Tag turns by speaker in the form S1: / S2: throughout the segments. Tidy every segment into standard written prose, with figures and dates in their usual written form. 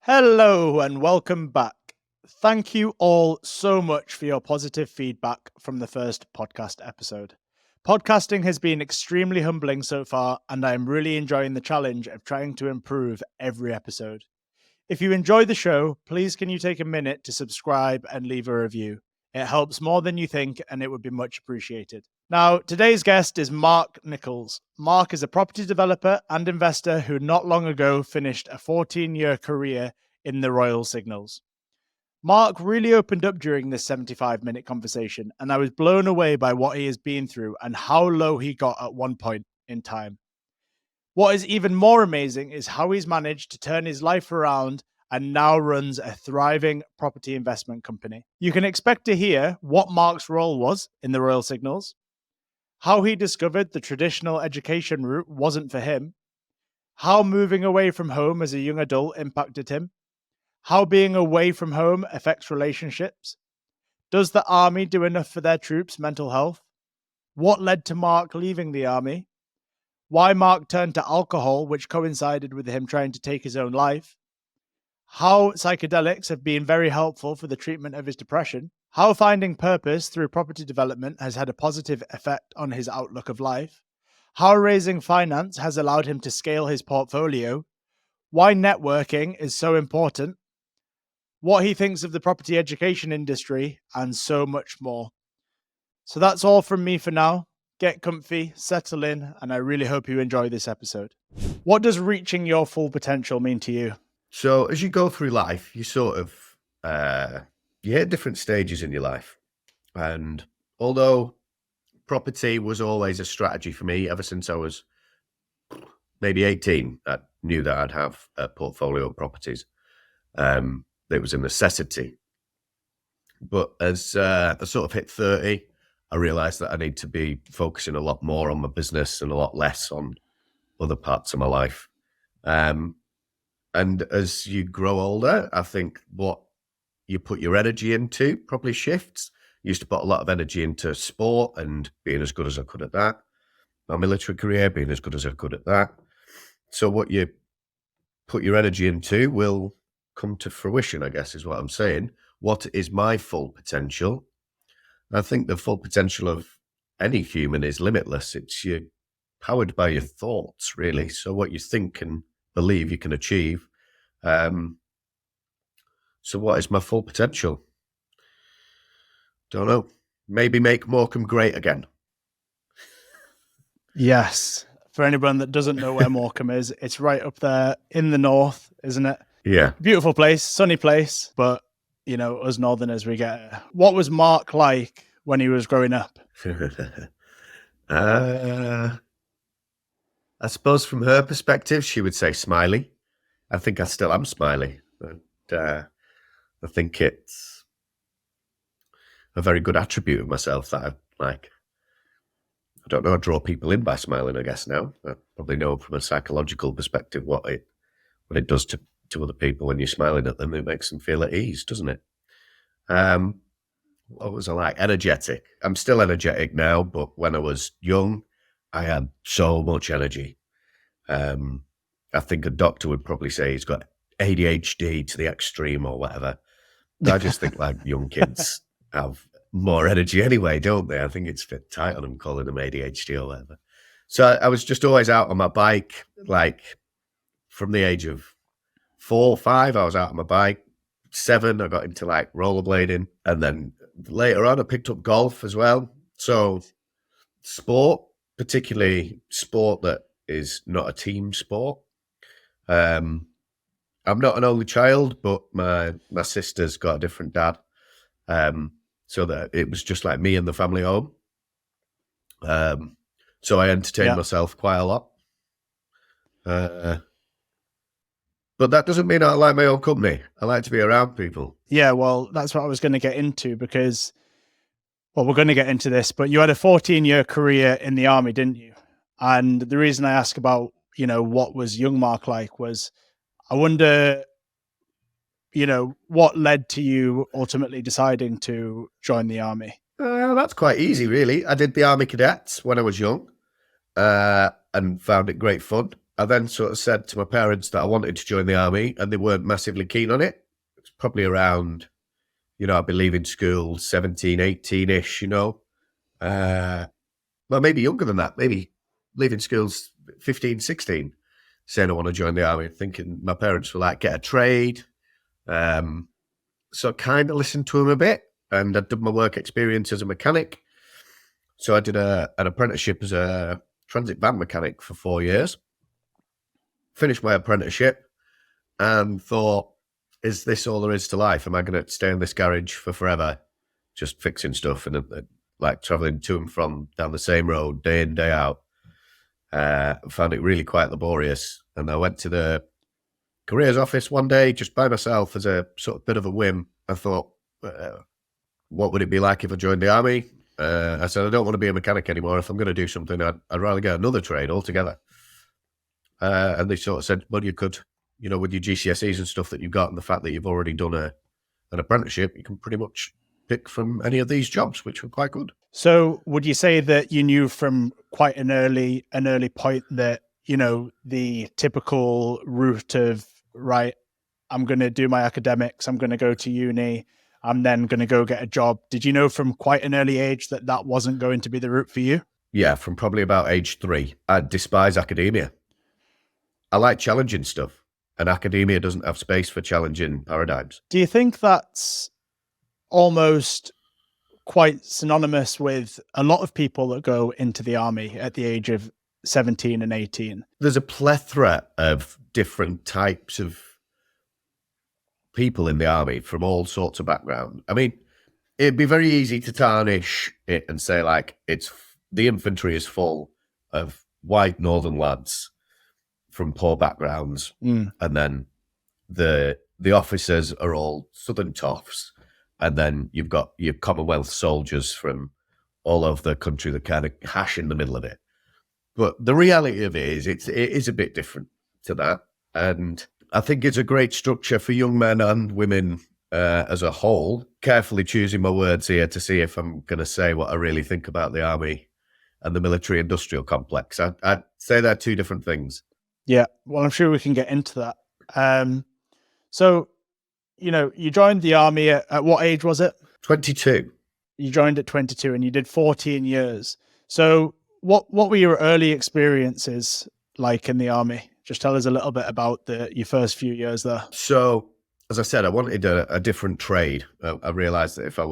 S1: Hello and welcome back. Thank you all so much for your positive feedback from the first podcast episode. Podcasting has been extremely humbling so far, and I am really enjoying the challenge of trying to improve every episode. If you enjoy the show, please can you take a minute to subscribe and leave a review? It helps more than you think, and it would be much appreciated. Now, today's guest is Mark Nichols. Mark is a property developer and investor who not long ago finished a 14-year career in the Royal Signals. Mark really opened up during this 75-minute conversation, and I was blown away by what he has been through and how low he got at one point in time. What is even more amazing is how he's managed to turn his life around and now runs a thriving property investment company. You can expect to hear what Mark's role was in the Royal Signals, how he discovered the traditional education route wasn't for him, how moving away from home as a young adult impacted him, how being away from home affects relationships, does the army do enough for their troops' mental health, what led to Mark leaving the army, why Mark turned to alcohol, which coincided with him trying to take his own life, how psychedelics have been very helpful for the treatment of his depression, how finding purpose through property development has had a positive effect on his outlook of life, how raising finance has allowed him to scale his portfolio, why networking is so important, what he thinks of the property education industry, and so much more. So that's all from me for now. Get comfy, settle in, and I really hope you enjoy this episode. What does reaching your full potential mean to you?
S2: So as you go through life, you sort of, you hit different stages in your life. And although property was always a strategy for me ever since I was maybe 18, I knew that I'd have a portfolio of properties. It was a necessity. But as I sort of hit 30, I realized that I need to be focusing a lot more on my business and a lot less on other parts of my life. And as you grow older, I think what you put your energy into probably shifts. I used to put a lot of energy into sport and being as good as I could at that. My military career, being as good as I could at that. So what you put your energy into will come to fruition, I guess is what I'm saying. What is my full potential? I think the full potential of any human is limitless. It's you're powered by your thoughts, really. So what you think and believe you can achieve. So what is my full potential? Don't know. Maybe make Morecambe great again.
S1: Yes. For anyone that doesn't know where Morecambe is, it's right up there in the north, isn't it?
S2: Yeah.
S1: Beautiful place, sunny place, but, you know, us northerners, we get... What was Mark like when he was growing up?
S2: I suppose from her perspective, she would say smiley. I think I still am smiley. And, I think it's a very good attribute of myself that I like. I don't know, I draw people in by smiling, I guess now. I probably know from a psychological perspective what it does to other people when you're smiling at them. It makes them feel at ease, doesn't it? What was I like? Energetic. I'm still energetic now, but when I was young, I had so much energy. I think a doctor would probably say he's got ADHD to the extreme or whatever. I just think like young kids have more energy anyway, don't they? I think it's a bit tight on them calling them ADHD or whatever. So I was just always out on my bike, like from the age of 4 or 5, I was out on my bike. 7, I got into like rollerblading. And then later on, I picked up golf as well. So sport, particularly sport that is not a team sport. I'm not an only child, but my sister's got a different dad. So that it was just like me and the family home. So I entertained myself quite a lot. But that doesn't mean I like my own company. I like to be around people.
S1: Yeah, well, that's what I was going to get into because, well, we're going to get into this, but you had a 14-year career in the army, didn't you? And the reason I ask about, you know, what was young Mark like was I wonder, you know, what led to you ultimately deciding to join the army?
S2: That's quite easy, really. I did the Army Cadets when I was young and found it great fun. I then sort of said to my parents that I wanted to join the army, and they weren't massively keen on it. It's probably around, I'd be leaving school 17, 18-ish, well, maybe younger than that, maybe leaving school's 15, 16, saying I want to join the army, thinking my parents were like, get a trade. So I kind of listened to them a bit, and I'd done my work experience as a mechanic. So I did an apprenticeship as a transit van mechanic for 4 years. Finished my apprenticeship and thought, is this all there is to life? Am I going to stay in this garage for forever, just fixing stuff and like traveling to and from down the same road day in, day out? Found it really quite laborious. And I went to the careers office one day just by myself as a sort of bit of a whim. I thought, what would it be like if I joined the army? I said, I don't want to be a mechanic anymore. If I'm going to do something, I'd rather get another trade altogether. And they sort of said, well, you could, with your GCSEs and stuff that you've got and the fact that you've already done an apprenticeship, you can pretty much pick from any of these jobs, which were quite good.
S1: So would you say that you knew from quite an early point that, the typical route of, right, I'm going to do my academics, I'm going to go to uni, I'm then going to go get a job. Did you know from quite an early age that wasn't going to be the route for you?
S2: Yeah, from probably about age 3. I despise academia. I like challenging stuff, and academia doesn't have space for challenging paradigms.
S1: Do you think that's almost quite synonymous with a lot of people that go into the army at the age of 17 and 18?
S2: There's a plethora of different types of people in the army from all sorts of background. I mean, it'd be very easy to tarnish it and say like the infantry is full of white northern lads from poor backgrounds, and then the officers are all southern toffs, and then you've got your Commonwealth soldiers from all over the country that kind of hash in the middle of it. But the reality of it is a bit different to that, and I think it's a great structure for young men and women as a whole. Carefully choosing my words here to see if I'm going to say what I really think about the army and the military-industrial complex. I'd say they're two different things.
S1: Yeah, well, I'm sure we can get into that. So, you joined the army at what age was it?
S2: 22.
S1: You joined at 22 and you did 14 years. So what were your early experiences like in the army? Just tell us a little bit about your first few years there.
S2: So, as I said, I wanted a different trade. I realized that that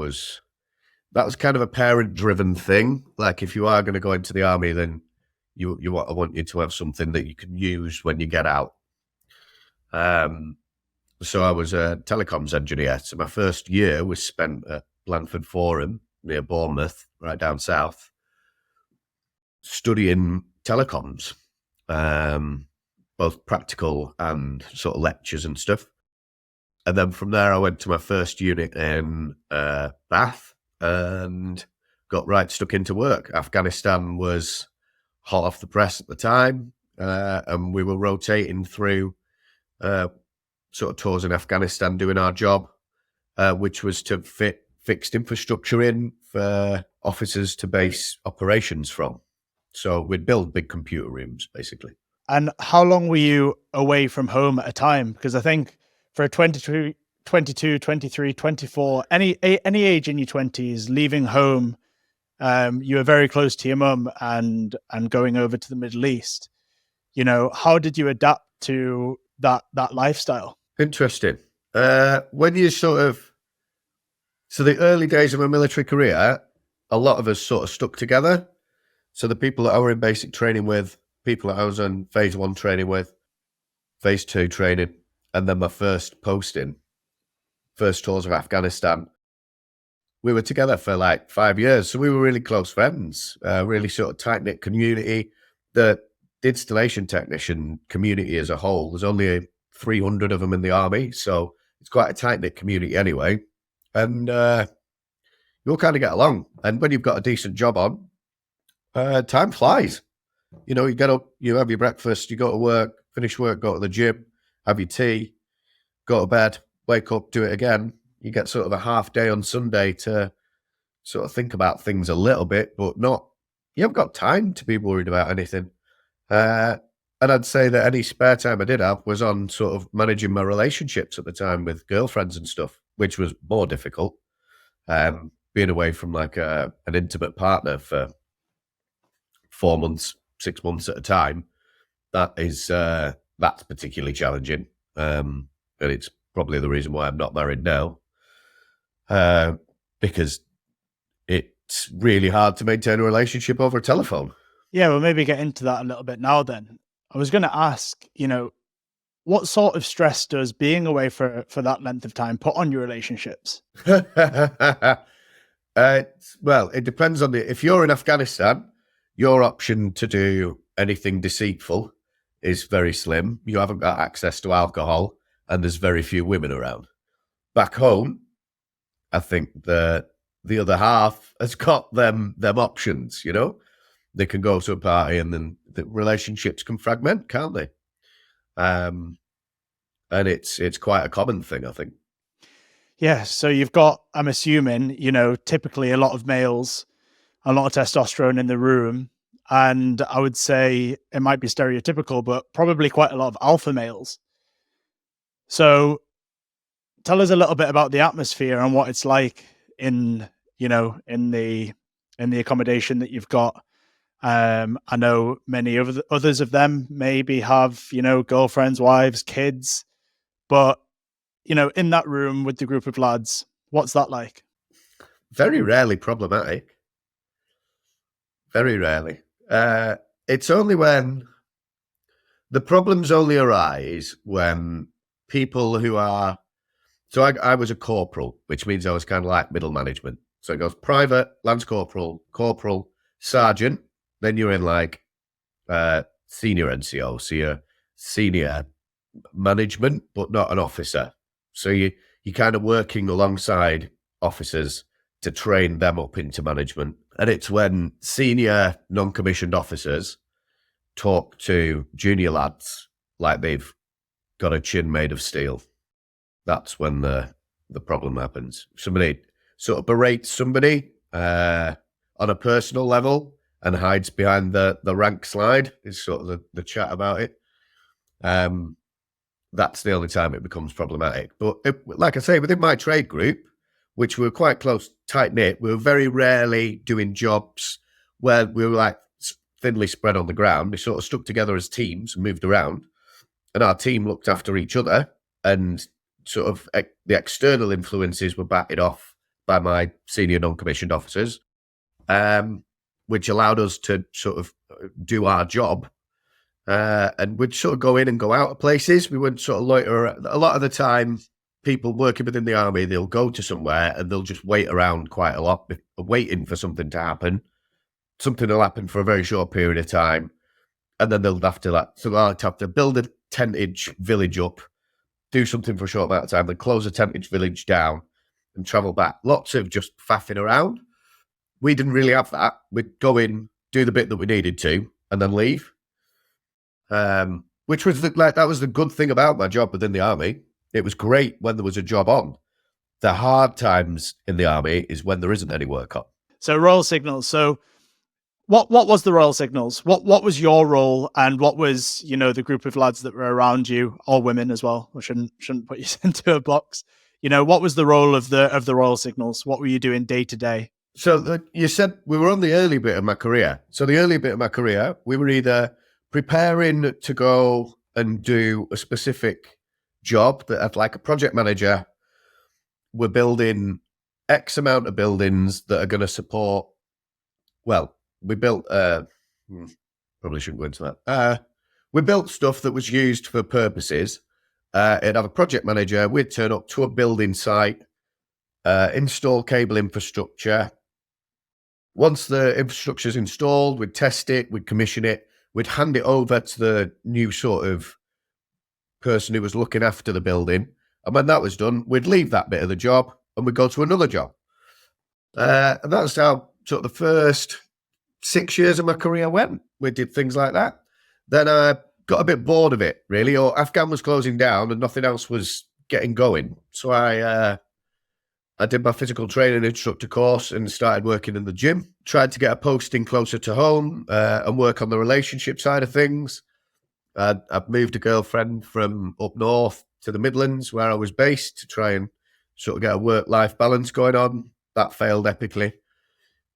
S2: was kind of a parent-driven thing. Like, if you are going to go into the army, then I want you to have something that you can use when you get out. So I was a telecoms engineer. So my first year was spent at Blandford Forum near Bournemouth, right down south, studying telecoms, both practical and sort of lectures and stuff. And then from there, I went to my first unit in Bath and got right stuck into work. Afghanistan was hot off the press at the time, and we were rotating through sort of tours in Afghanistan doing our job, which was to fit fixed infrastructure in for officers to base operations from. So we'd build big computer rooms, basically.
S1: And how long were you away from home at a time? Because I think for a 22, 23, 24, any age in your 20s, leaving home, you were very close to your mum and going over to the Middle East. How did you adapt to that lifestyle?
S2: Interesting. When you so the early days of my military career, a lot of us sort of stuck together. So the people that I were in basic training with, people that I was on phase 1 training with, phase 2 training, and then my first posting, first tours of Afghanistan, we were together for like 5 years. So we were really close friends, really sort of tight-knit community. The installation technician community as a whole, there's only 300 of them in the army. So it's quite a tight-knit community anyway. And you'll kind of get along. And when you've got a decent job on, time flies. You get up, you have your breakfast, you go to work, finish work, go to the gym, have your tea, go to bed, wake up, do it again. You get sort of a half day on Sunday to sort of think about things a little bit, but you haven't got time to be worried about anything. And I'd say that any spare time I did have was on sort of managing my relationships at the time with girlfriends and stuff, which was more difficult. Being away from like an intimate partner for 4 months, 6 months at a time, that's particularly challenging. And it's probably the reason why I'm not married now, because it's really hard to maintain a relationship over telephone.
S1: Yeah, we'll maybe get into that a little bit now then. I was going to ask, what sort of stress does being away for that length of time put on your relationships?
S2: Well, it depends on if you're in Afghanistan, your option to do anything deceitful is very slim. You haven't got access to alcohol, and there's very few women around. Back home, I think the other half has got them options, They can go to a party and then the relationships can fragment, can't they? And it's quite a common thing, I think.
S1: Yeah, so you've got, I'm assuming, typically a lot of males, a lot of testosterone in the room, and I would say it might be stereotypical, but probably quite a lot of alpha males. So tell us a little bit about the atmosphere and what it's like in the accommodation that you've got. I know many others of them maybe have, girlfriends, wives, kids, but in that room with the group of lads, what's that like?
S2: Very rarely problematic. Very rarely. It's only when the problems only arise when people who are. So I was a corporal, which means I was kind of like middle management. So it goes private, lance corporal, corporal, sergeant. Then you're in like senior NCO, so you're senior management, but not an officer. So you're kind of working alongside officers to train them up into management. And it's when senior non-commissioned officers talk to junior lads like they've got a chin made of steel. That's when the problem happens. Somebody sort of berates somebody on a personal level and hides behind the rank slide is sort of the chat about it. That's the only time it becomes problematic. But like I say, within my trade group, which we were quite close, tight-knit, we were very rarely doing jobs where we were like thinly spread on the ground. We sort of stuck together as teams and moved around. And our team looked after each other, and sort of the external influences were batted off by my senior non-commissioned officers, which allowed us to sort of do our job. And we'd sort of go in and go out of places. We wouldn't sort of loiter. A lot of the time, people working within the army, they'll go to somewhere and they'll just wait around quite a lot, waiting for something to happen. Something will happen for a very short period of time. And then they'll have to build a tentage village up, do something for a short amount of time, then close a tentage village down and travel back. Lots of just faffing around. We didn't really have that. We'd go in, do the bit that we needed to, and then leave. Which was that was the good thing about my job within the army. It was great when there was a job on. The hard times in the army is when there isn't any work on.
S1: So Royal Signals. So what was the Royal Signals? What was your role, and what was the group of lads that were around you, all women as well? I shouldn't put you into a box. What was the role of the Royal Signals? What were you doing day to day?
S2: So you said we were on the early bit of my career. So the early bit of my career, we were either preparing to go and do a specific job that had like a project manager. We're building X amount of buildings that are going to support. Well, we built. Probably shouldn't go into that. We built stuff that was used for purposes. It'd have a project manager. We'd turn up to a building site, install cable infrastructure. Once the infrastructure's installed, we'd test it, we'd commission it, we'd hand it over to the new sort of person who was looking after the building. And when that was done, we'd leave that bit of the job and we'd go to another job. And that's how sort of the first 6 years of my career went. We did things like that. Then I got a bit bored of it, really. Or Afghan was closing down and nothing else was getting going. So I did my physical training instructor course and started working in the gym. Tried to get a posting closer to home and work on the relationship side of things. I'd moved a girlfriend from up north to the Midlands where I was based to try and sort of get a work-life balance going on. That failed epically.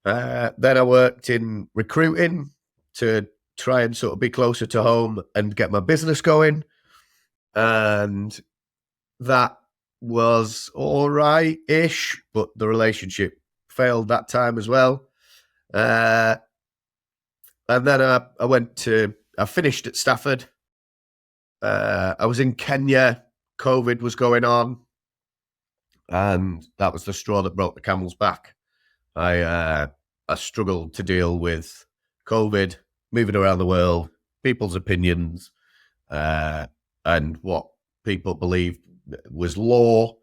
S2: Then I worked in recruiting to try and sort of be closer to home and get my business going. And that was all right-ish, but the relationship failed that time as well. And then I finished at Stafford. I was in Kenya. COVID was going on. And that was the straw that broke the camel's back. I struggled to deal with COVID, moving around the world, people's opinions, and what people believed was law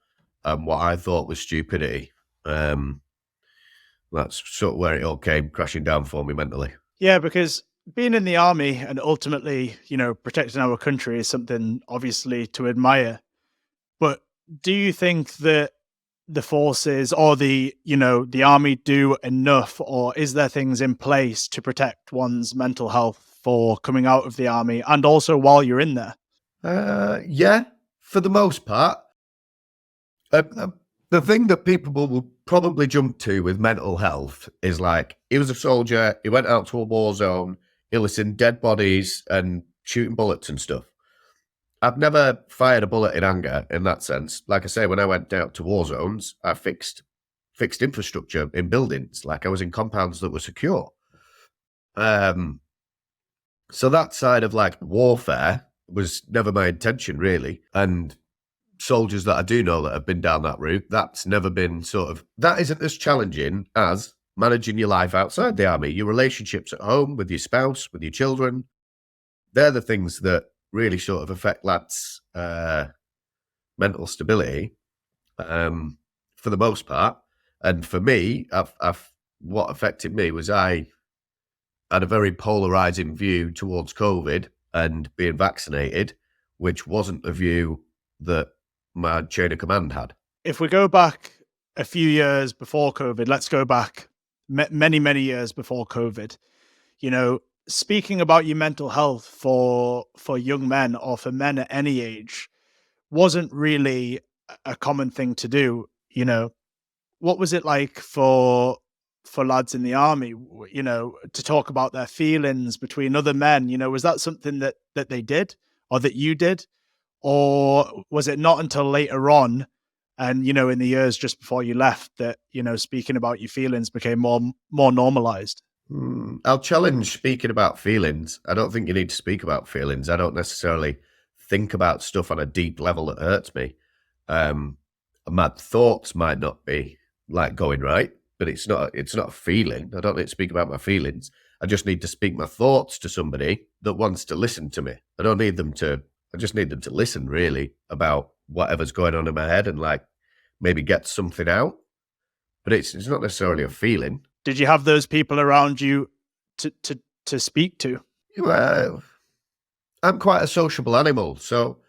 S2: and what I thought was stupidity. That's sort of where it all came crashing down for me mentally.
S1: Yeah, because being in the army and ultimately, protecting our country is something obviously to admire. But do you think that the forces or the army do enough, or is there things in place to protect one's mental health for coming out of the army and also while you're in there?
S2: Yeah, for the most part. The thing that people will probably jump to with mental health is like, he was a soldier, he went out to a war zone, he listened dead bodies and shooting bullets and stuff. I've never fired a bullet in anger in that sense. Like I say, when I went out to war zones, I fixed infrastructure in buildings. Like I was in compounds that were secure. So that side of like warfare was never my intention really. And soldiers that I do know that have been down that route, that's never been that isn't as challenging as managing your life outside the army. Your relationships at home with your spouse, with your children, they're the things that really sort of affect lads' mental stability for the most part. And for me, what affected me was I had a very polarizing view towards COVID and being vaccinated, which wasn't a view that my chain of command had.
S1: If we go back a few years before COVID, let's go back many, many years before COVID, speaking about your mental health for young men or for men at any age wasn't really a common thing to do. What was it like for lads in the army, to talk about their feelings between other men? Was that something that they did or that you did? Or was it not until later on and, in the years just before you left that, speaking about your feelings became more normalized?
S2: I'll challenge speaking about feelings. I don't think you need to speak about feelings. I don't necessarily think about stuff on a deep level that hurts me. My thoughts might not be like going right, but it's not a feeling. I don't need to speak about my feelings. I just need to speak my thoughts to somebody that wants to listen to me. I just need them to listen really about whatever's going on in my head and like maybe get something out. But it's not necessarily a feeling.
S1: Did you have those people around you to speak to?
S2: Well, I'm quite a sociable animal, so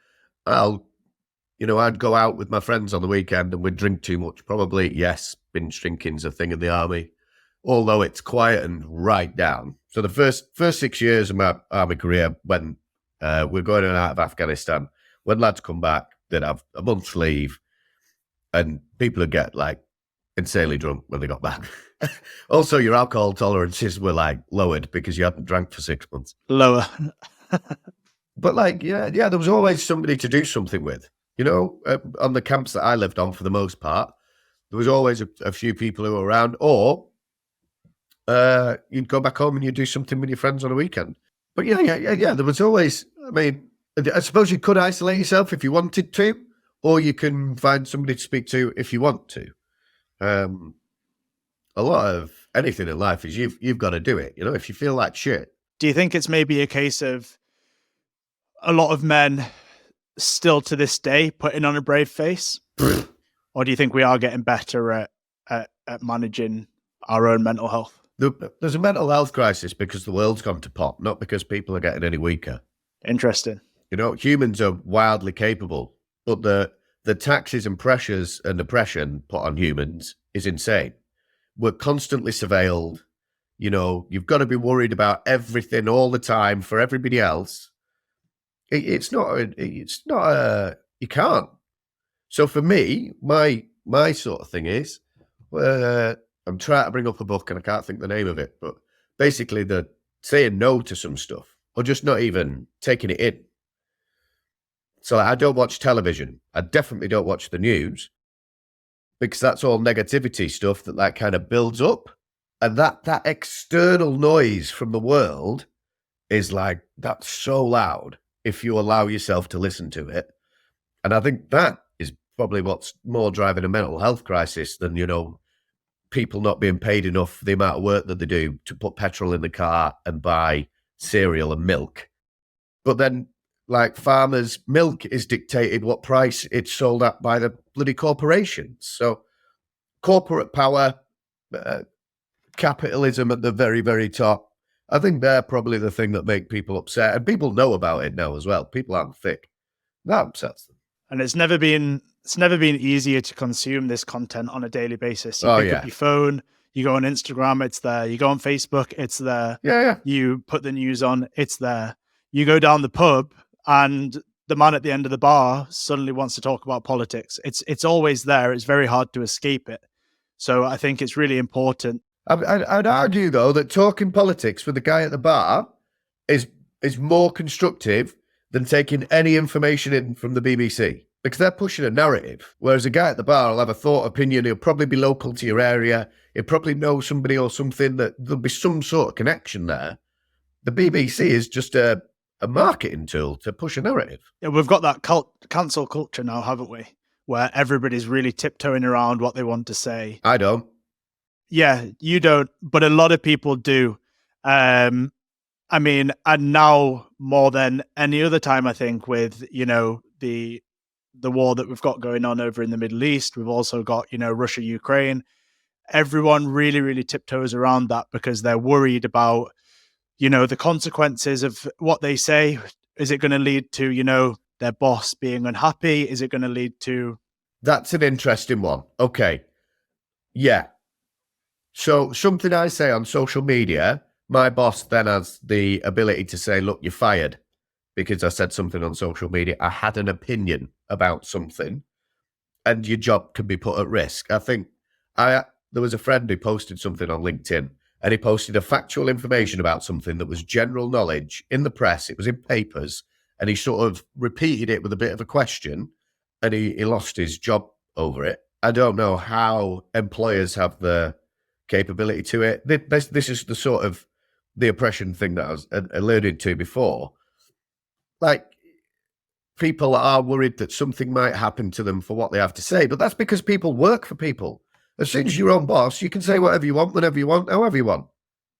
S2: I'd go out with my friends on the weekend and we'd drink too much. Probably, yes, binge drinking's a thing in the army, although it's quietened right down. So the first 6 years of my army career, when we're going in and out of Afghanistan, when lads come back, they'd have a month's leave, and people would get like insanely drunk when they got back. Also, your alcohol tolerances were like lowered because you hadn't drank for 6 months.
S1: Lower.
S2: But like, yeah, there was always somebody to do something with. On the camps that I lived on, for the most part, there was always a few people who were around, or you'd go back home and you'd do something with your friends on a weekend. But yeah, there was always, I suppose you could isolate yourself if you wanted to, or you can find somebody to speak to if you want to. A lot of anything in life is you've got to do it. If you feel like shit.
S1: Do you think it's maybe a case of a lot of men still to this day putting on a brave face? Or do you think we are getting better at managing our own mental health?
S2: There's a mental health crisis because the world's gone to pot, not because people are getting any weaker.
S1: Interesting.
S2: Humans are wildly capable, but the taxes and pressures and oppression put on humans is insane. We're constantly surveilled. You've got to be worried about everything all the time for everybody else. It's not. It's not a. You can't. So for me, my sort of thing is, I'm trying to bring up a book and I can't think the name of it, but basically the saying no to some stuff or just not even taking it in. So I don't watch television. I definitely don't watch the news because that's all negativity stuff that kind of builds up, and that external noise from the world is like that's so loud if you allow yourself to listen to it. And I think that is probably what's more driving a mental health crisis than, people not being paid enough for the amount of work that they do to put petrol in the car and buy cereal and milk. But then, like farmers' milk is dictated what price it's sold at by the bloody corporations. So corporate power, capitalism at the very, very top. I think they're probably the thing that make people upset. And people know about it now as well. People aren't thick. That upsets them.
S1: And it's never been easier to consume this content on a daily basis. You pick up your phone, you go on Instagram, it's there. You go on Facebook, it's there.
S2: Yeah.
S1: You put the news on, it's there. You go down the pub and the man at the end of the bar suddenly wants to talk about politics. It's always there. It's very hard to escape it. So I think it's really important.
S2: I'd argue, though, that talking politics with the guy at the bar is more constructive than taking any information in from the BBC, because they're pushing a narrative. Whereas a guy at the bar will have a thought, opinion, he'll probably be local to your area, he'll probably know somebody or something, that there'll be some sort of connection there. The BBC is just a marketing tool to push a narrative.
S1: Yeah, we've got that cancel culture now, haven't we? Where everybody's really tiptoeing around what they want to say.
S2: I don't.
S1: Yeah, you don't, but a lot of people do. And now more than any other time, I think, with, the war that we've got going on over in the Middle East, we've also got, Russia, Ukraine. Everyone really, really tiptoes around that because they're worried about, the consequences of what they say. Is it going to lead to, their boss being unhappy? Is it going to lead to...
S2: That's an interesting one. Okay. Yeah. So something I say on social media, my boss then has the ability to say, look, you're fired because I said something on social media. I had an opinion about something and your job can be put at risk. I think there was a friend who posted something on LinkedIn and he posted a factual information about something that was general knowledge in the press. It was in papers and he sort of repeated it with a bit of a question and he lost his job over it. I don't know how employers have the capability to it. This is the sort of the oppression thing that I was alluded to before. Like, people are worried that something might happen to them for what they have to say, but that's because people work for people. As soon as you're your own boss, you can say whatever you want, whenever you want, however you want.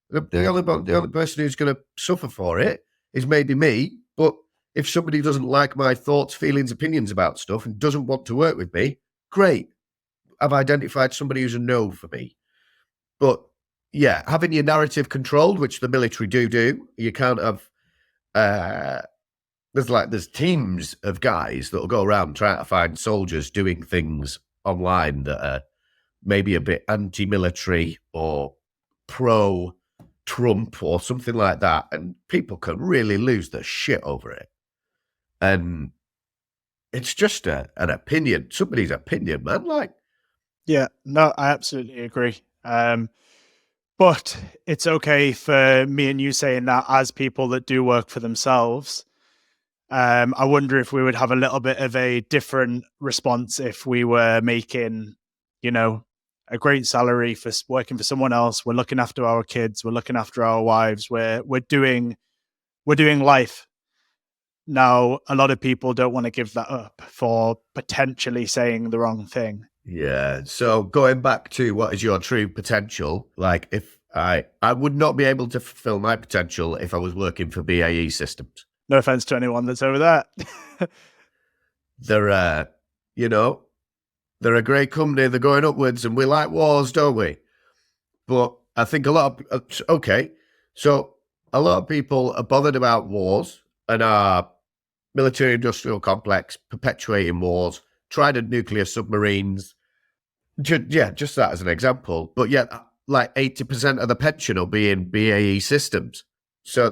S2: The only person who's going to suffer for it is maybe me, but if somebody doesn't like my thoughts, feelings, opinions about stuff and doesn't want to work with me, great. I've identified somebody who's a no for me. But yeah, having your narrative controlled, which the military do, you can't have. There's teams of guys that will go around trying to find soldiers doing things online that are maybe a bit anti-military or pro-Trump or something like that, and people can really lose their shit over it. And it's just an opinion, somebody's opinion, man. Like,
S1: yeah, no, I absolutely agree. But it's okay for me and you saying that as people that do work for themselves. I wonder if we would have a little bit of a different response if we were making, a great salary for working for someone else. We're looking after our kids. We're looking after our wives. We're doing life. Now, a lot of people don't want to give that up for potentially saying the wrong thing.
S2: Yeah. So going back to what is your true potential, like if I would not be able to fulfill my potential if I was working for BAE Systems.
S1: No offense to anyone that's over there.
S2: They're a great company. They're going upwards and we like wars, don't we? But I think a lot of people are bothered about wars and our military industrial complex perpetuating wars, trident nuclear submarines. Just that as an example. But yet, like 80% of the pension will be in BAE Systems. So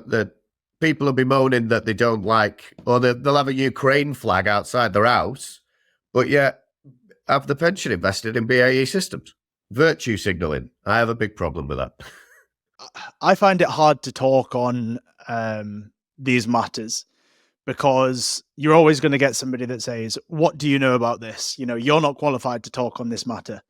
S2: people will be moaning that they don't like, or they'll have a Ukraine flag outside their house, but yet have the pension invested in BAE Systems. Virtue signalling. I have a big problem with that.
S1: I find it hard to talk on these matters because you're always going to get somebody that says, "What do you know about this? You're not qualified to talk on this matter."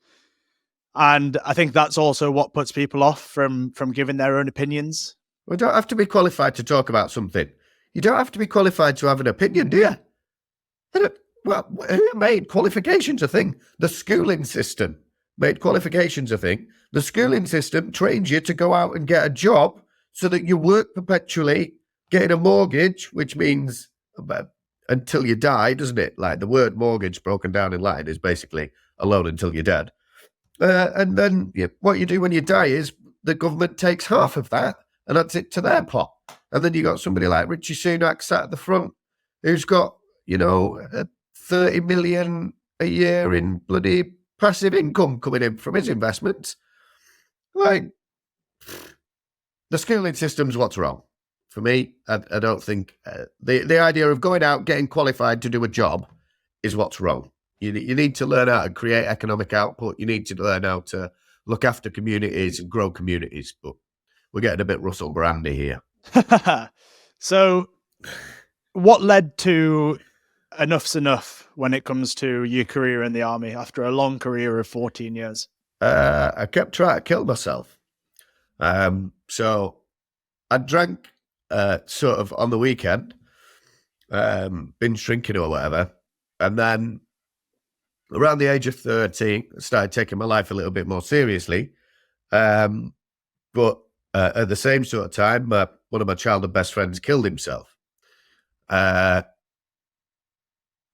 S1: And I think that's also what puts people off from giving their own opinions.
S2: We don't have to be qualified to talk about something. You don't have to be qualified to have an opinion, do you? Well, who made qualifications a thing? The schooling system made qualifications a thing. The schooling system trains you to go out and get a job so that you work perpetually, getting a mortgage, which means until you die, doesn't it? Like the word mortgage broken down in Latin is basically a loan until you're dead. And then what you do when you die is the government takes half of that and adds it to their pot. And then you got somebody like Richie Sunak sat at the front who's got, 30 million a year in bloody passive income coming in from his investments. Like, the schooling system's what's wrong. For me, I don't think the idea of going out, getting qualified to do a job is what's wrong. You need to learn how to create economic output. You need to learn how to look after communities and grow communities. But we're getting a bit Russell Brandy here.
S1: So what led to enough's enough when it comes to your career in the army after a long career of 14 years?
S2: I kept trying to kill myself. So I drank sort of on the weekend, binge drinking or whatever. And then around the age of 30, I started taking my life a little bit more seriously. But at the same sort of time, one of my childhood best friends killed himself.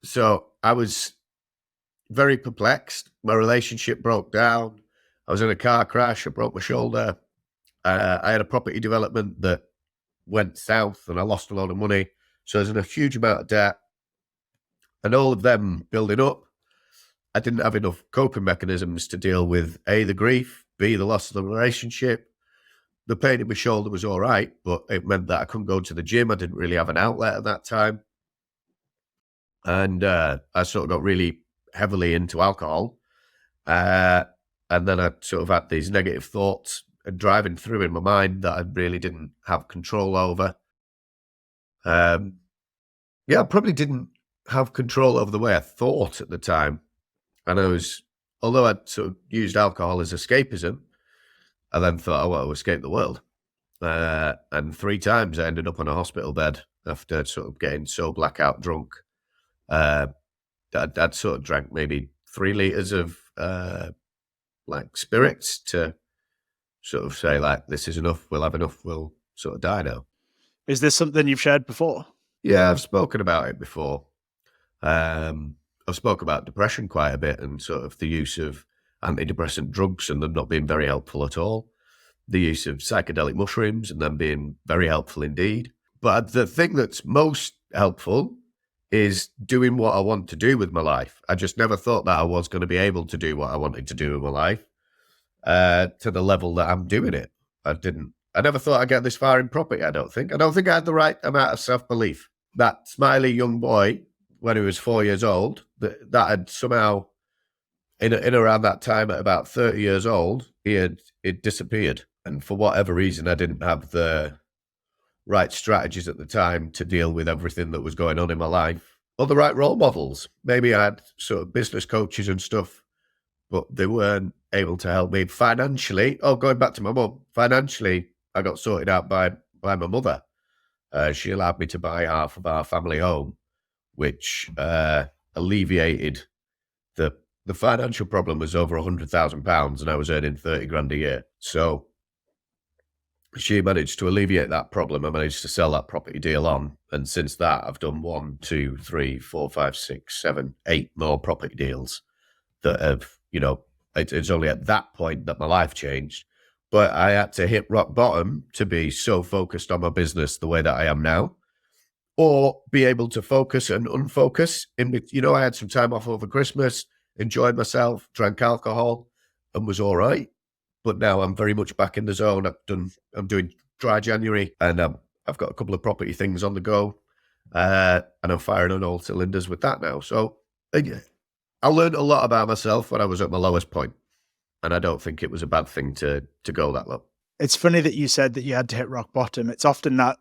S2: So I was very perplexed. My relationship broke down. I was in a car crash. I broke my shoulder. I had a property development that went south and I lost a lot of money. So I was in a huge amount of debt. And all of them building up, I didn't have enough coping mechanisms to deal with A, the grief, B, the loss of the relationship. The pain in my shoulder was all right, but it meant that I couldn't go to the gym. I didn't really have an outlet at that time. And I sort of got really heavily into alcohol. And then I sort of had these negative thoughts driving through in my mind that I really didn't have control over. I probably didn't have control over the way I thought at the time. And although I'd sort of used alcohol as escapism, I then thought, I want to escape the world. And 3 times I ended up on a hospital bed after sort of getting so blackout drunk. I'd sort of drank maybe 3 liters of like spirits to sort of say like, this is enough, we'll have enough, we'll sort of die now.
S1: Is this something you've shared before?
S2: Yeah, I've spoken about it before. I've spoken about depression quite a bit and sort of the use of antidepressant drugs and them not being very helpful at all. The use of psychedelic mushrooms and them being very helpful indeed. But the thing that's most helpful is doing what I want to do with my life. I just never thought that I was going to be able to do what I wanted to do with my life to the level that I'm doing it. I never thought I'd get this far in property, I don't think. I don't think I had the right amount of self-belief. That smiley young boy, when he was 4 years old, that had somehow, in around that time at about 30 years old, it disappeared. And for whatever reason, I didn't have the right strategies at the time to deal with everything that was going on in my life, or the right role models. Maybe I had sort of business coaches and stuff, but they weren't able to help me financially. Oh, going back to my mum, financially, I got sorted out by my mother. She allowed me to buy half of our family home, which alleviated the financial problem. Was over £100,000 and I was earning 30 grand a year. So she managed to alleviate that problem. I managed to sell that property deal on. And since that, I've done 1, 2, 3, 4, 5, 6, 7, 8 more property deals that have, it's only at that point that my life changed. But I had to hit rock bottom to be so focused on my business the way that I am now, or be able to focus and unfocus. I had some time off over Christmas, enjoyed myself, drank alcohol, and was all right. But now I'm very much back in the zone. I'm doing dry January, and I've got a couple of property things on the go, and I'm firing on all cylinders with that now. So I learned a lot about myself when I was at my lowest point, and I don't think it was a bad thing to go that low.
S1: It's funny that you said that you had to hit rock bottom. It's often that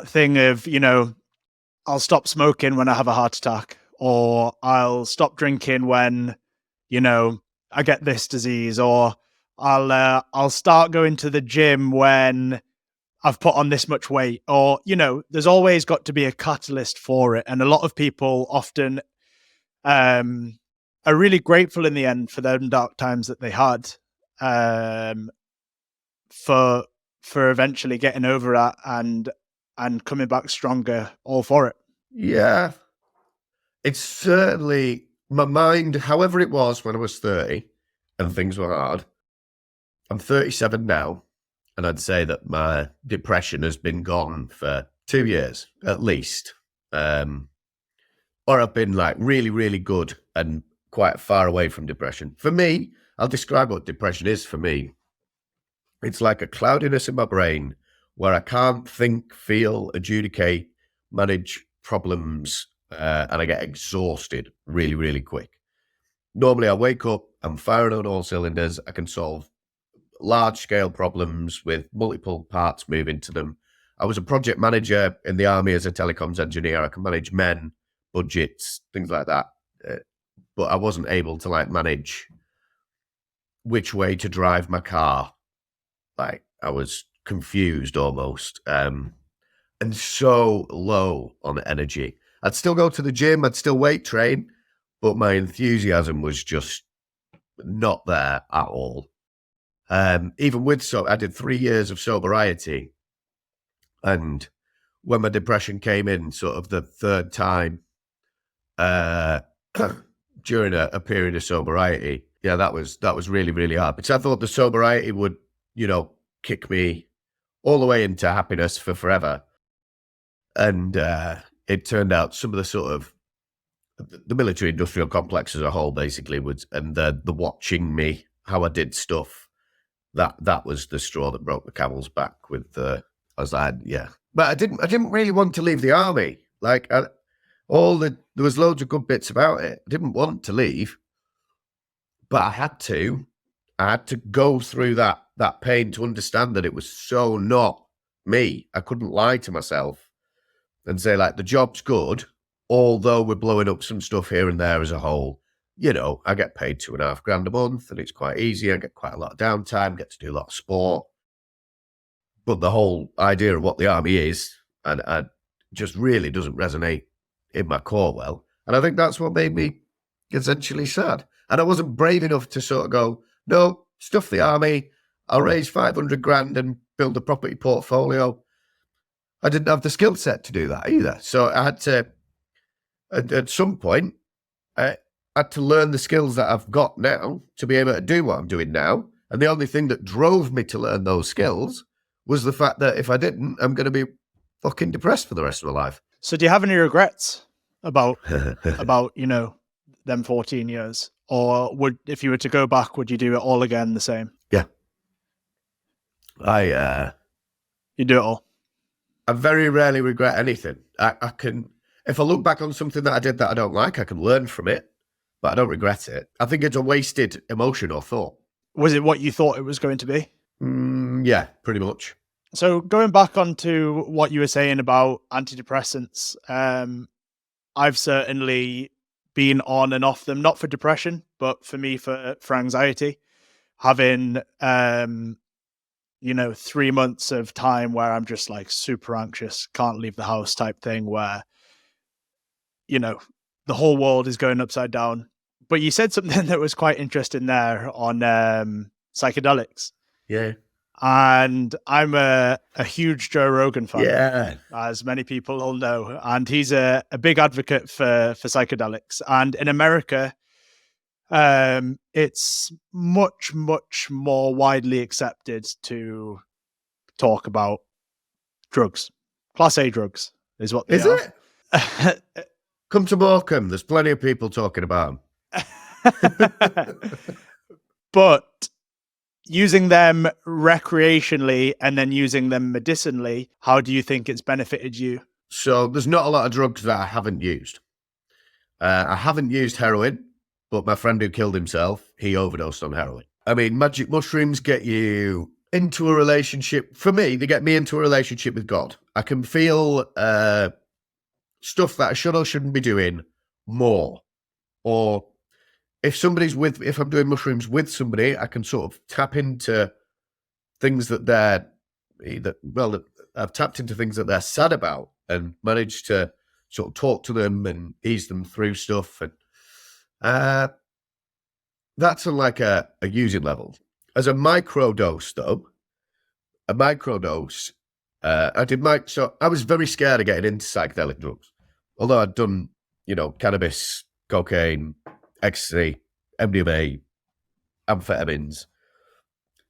S1: thing of, I'll stop smoking when I have a heart attack, or I'll stop drinking when, I get this disease, or I'll start going to the gym when I've put on this much weight, or, there's always got to be a catalyst for it. And a lot of people often are really grateful in the end for them dark times that they had, for eventually getting over that and coming back stronger, all for it.
S2: Yeah. It's certainly my mind, however it was when I was 30 and things were hard. I'm 37 now, and I'd say that my depression has been gone for 2 years at least. Or I've been like really, really good and quite far away from depression. For me, I'll describe what depression is for me. It's like a cloudiness in my brain where I can't think, feel, adjudicate, manage problems, and I get exhausted really, really quick. Normally I wake up, I'm firing on all cylinders, I can solve large-scale problems with multiple parts moving to them. I was a project manager in the army as a telecoms engineer. I can manage men, budgets, things like that. But I wasn't able to manage which way to drive my car. Like I was confused almost, and so low on energy. I'd still go to the gym, I'd still weight train, but my enthusiasm was just not there at all. Even with I did 3 years of sobriety, and when my depression came in, sort of the third time during a period of sobriety, yeah, that was really, really hard because I thought the sobriety would, kick me all the way into happiness for forever. And it turned out some of the sort of the military industrial complex as a whole basically was, and the watching me, how I did stuff, that was the straw that broke the camel's back with I was like, yeah. But I didn't really want to leave the army. Like there was loads of good bits about it. I didn't want to leave, but I had to go through that pain to understand that it was so not me. I couldn't lie to myself and say the job's good, although we're blowing up some stuff here and there as a whole. I get paid $2,500 a month and it's quite easy. I get quite a lot of downtime, get to do a lot of sport. But the whole idea of what the army is and just really doesn't resonate in my core well. And I think that's what made me essentially sad. And I wasn't brave enough to sort of go, no, stuff the army. I'll raise $500,000 and build a property portfolio. I didn't have the skill set to do that either. So I had to, at some point, I had to learn the skills that I've got now to be able to do what I'm doing now. And the only thing that drove me to learn those skills was the fact that if I didn't, I'm going to be fucking depressed for the rest of my life.
S1: So do you have any regrets about them 14 years? Or if you were to go back, would you do it all again the same?
S2: Yeah.
S1: You do it all?
S2: I very rarely regret anything. I can, if I look back on something that I did that I don't like, I can learn from it, but I don't regret it. I think it's a wasted emotion or thought.
S1: Was it what you thought it was going to be?
S2: Yeah, pretty much.
S1: So going back onto what you were saying about antidepressants, I've certainly been on and off them, not for depression, but for me, for anxiety, having, 3 months of time where I'm just super anxious, can't leave the house type thing where, the whole world is going upside down. But you said something that was quite interesting there on psychedelics.
S2: Yeah.
S1: And I'm a huge Joe Rogan fan,
S2: yeah,
S1: as many people all know. And he's a big advocate for psychedelics. And in America, it's much, much more widely accepted to talk about drugs. Class A drugs is what they are.
S2: Is it? Come to Morecambe. There's plenty of people talking about them.
S1: But using them recreationally and then using them medicinally, how do you think it's benefited you?
S2: So there's not a lot of drugs that I haven't used. I haven't used heroin, but my friend who killed himself, he overdosed on heroin. I mean, magic mushrooms get you into a relationship. For me, they get me into a relationship with God. I can feel stuff that I should or shouldn't be doing more. Or if I'm doing mushrooms with somebody, I can sort of tap into things that I've tapped into things that they're sad about and managed to sort of talk to them and ease them through stuff. And that's on like a using level. As a microdose, though, so I was very scared of getting into psychedelic drugs. Although I'd done, cannabis, cocaine, ecstasy, MDMA, amphetamines,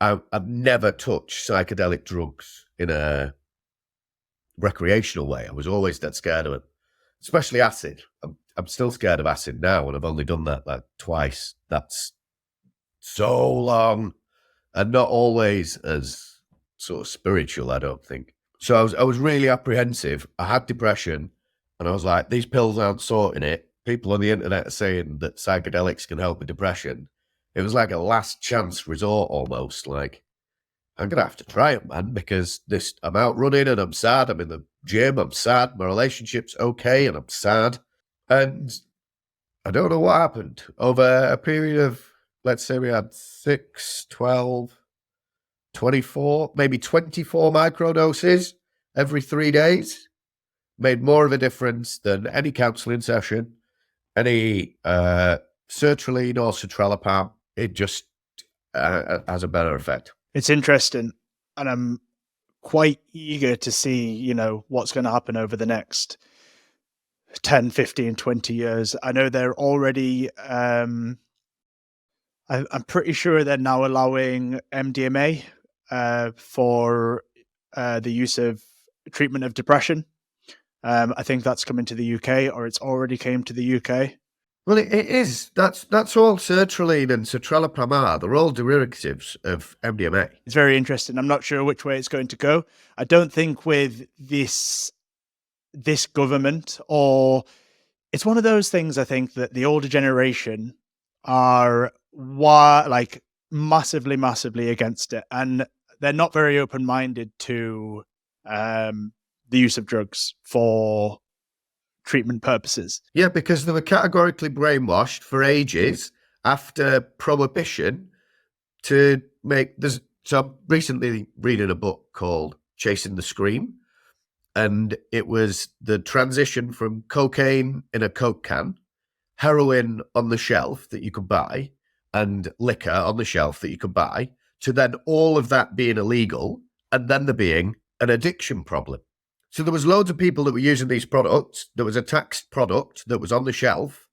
S2: I've never touched psychedelic drugs in a recreational way. I was always dead scared of it, especially acid. I'm still scared of acid now, and I've only done that like twice. That's so long, and not always as sort of spiritual, I don't think. So I was really apprehensive. I had depression, and I was like, these pills aren't sorting it. People on the internet are saying that psychedelics can help with depression. It was like a last chance resort almost. Like, I'm going to have to try it, man, because I'm out running and I'm sad. I'm in the gym, I'm sad. My relationship's okay and I'm sad. And I don't know what happened. Over a period of, let's say we had 6, 12, 24, maybe 24 microdoses every 3 days, made more of a difference than any counselling session, any sertraline or citralopam. It just has a better effect.
S1: It's interesting, and I'm quite eager to see, what's going to happen over the next 10, 15, 20 years. I know they're already, I'm pretty sure they're now allowing MDMA for the use of treatment of depression. I think that's coming to the UK, or it's already came to the UK.
S2: Well, it is. That's all sertraline and citralopam are. They're all derivatives of MDMA.
S1: It's very interesting. I'm not sure which way it's going to go. I don't think with this government, or it's one of those things, I think that the older generation are like massively against it, and they're not very open-minded to the use of drugs for treatment purposes.
S2: Yeah, because they were categorically brainwashed for ages after Prohibition to make this. So I'm recently reading a book called Chasing the Scream, and it was the transition from cocaine in a Coke can, heroin on the shelf that you could buy, and liquor on the shelf that you could buy, to then all of that being illegal, and then there being an addiction problem. So there was loads of people that were using these products. There was a taxed product that was on the shelf,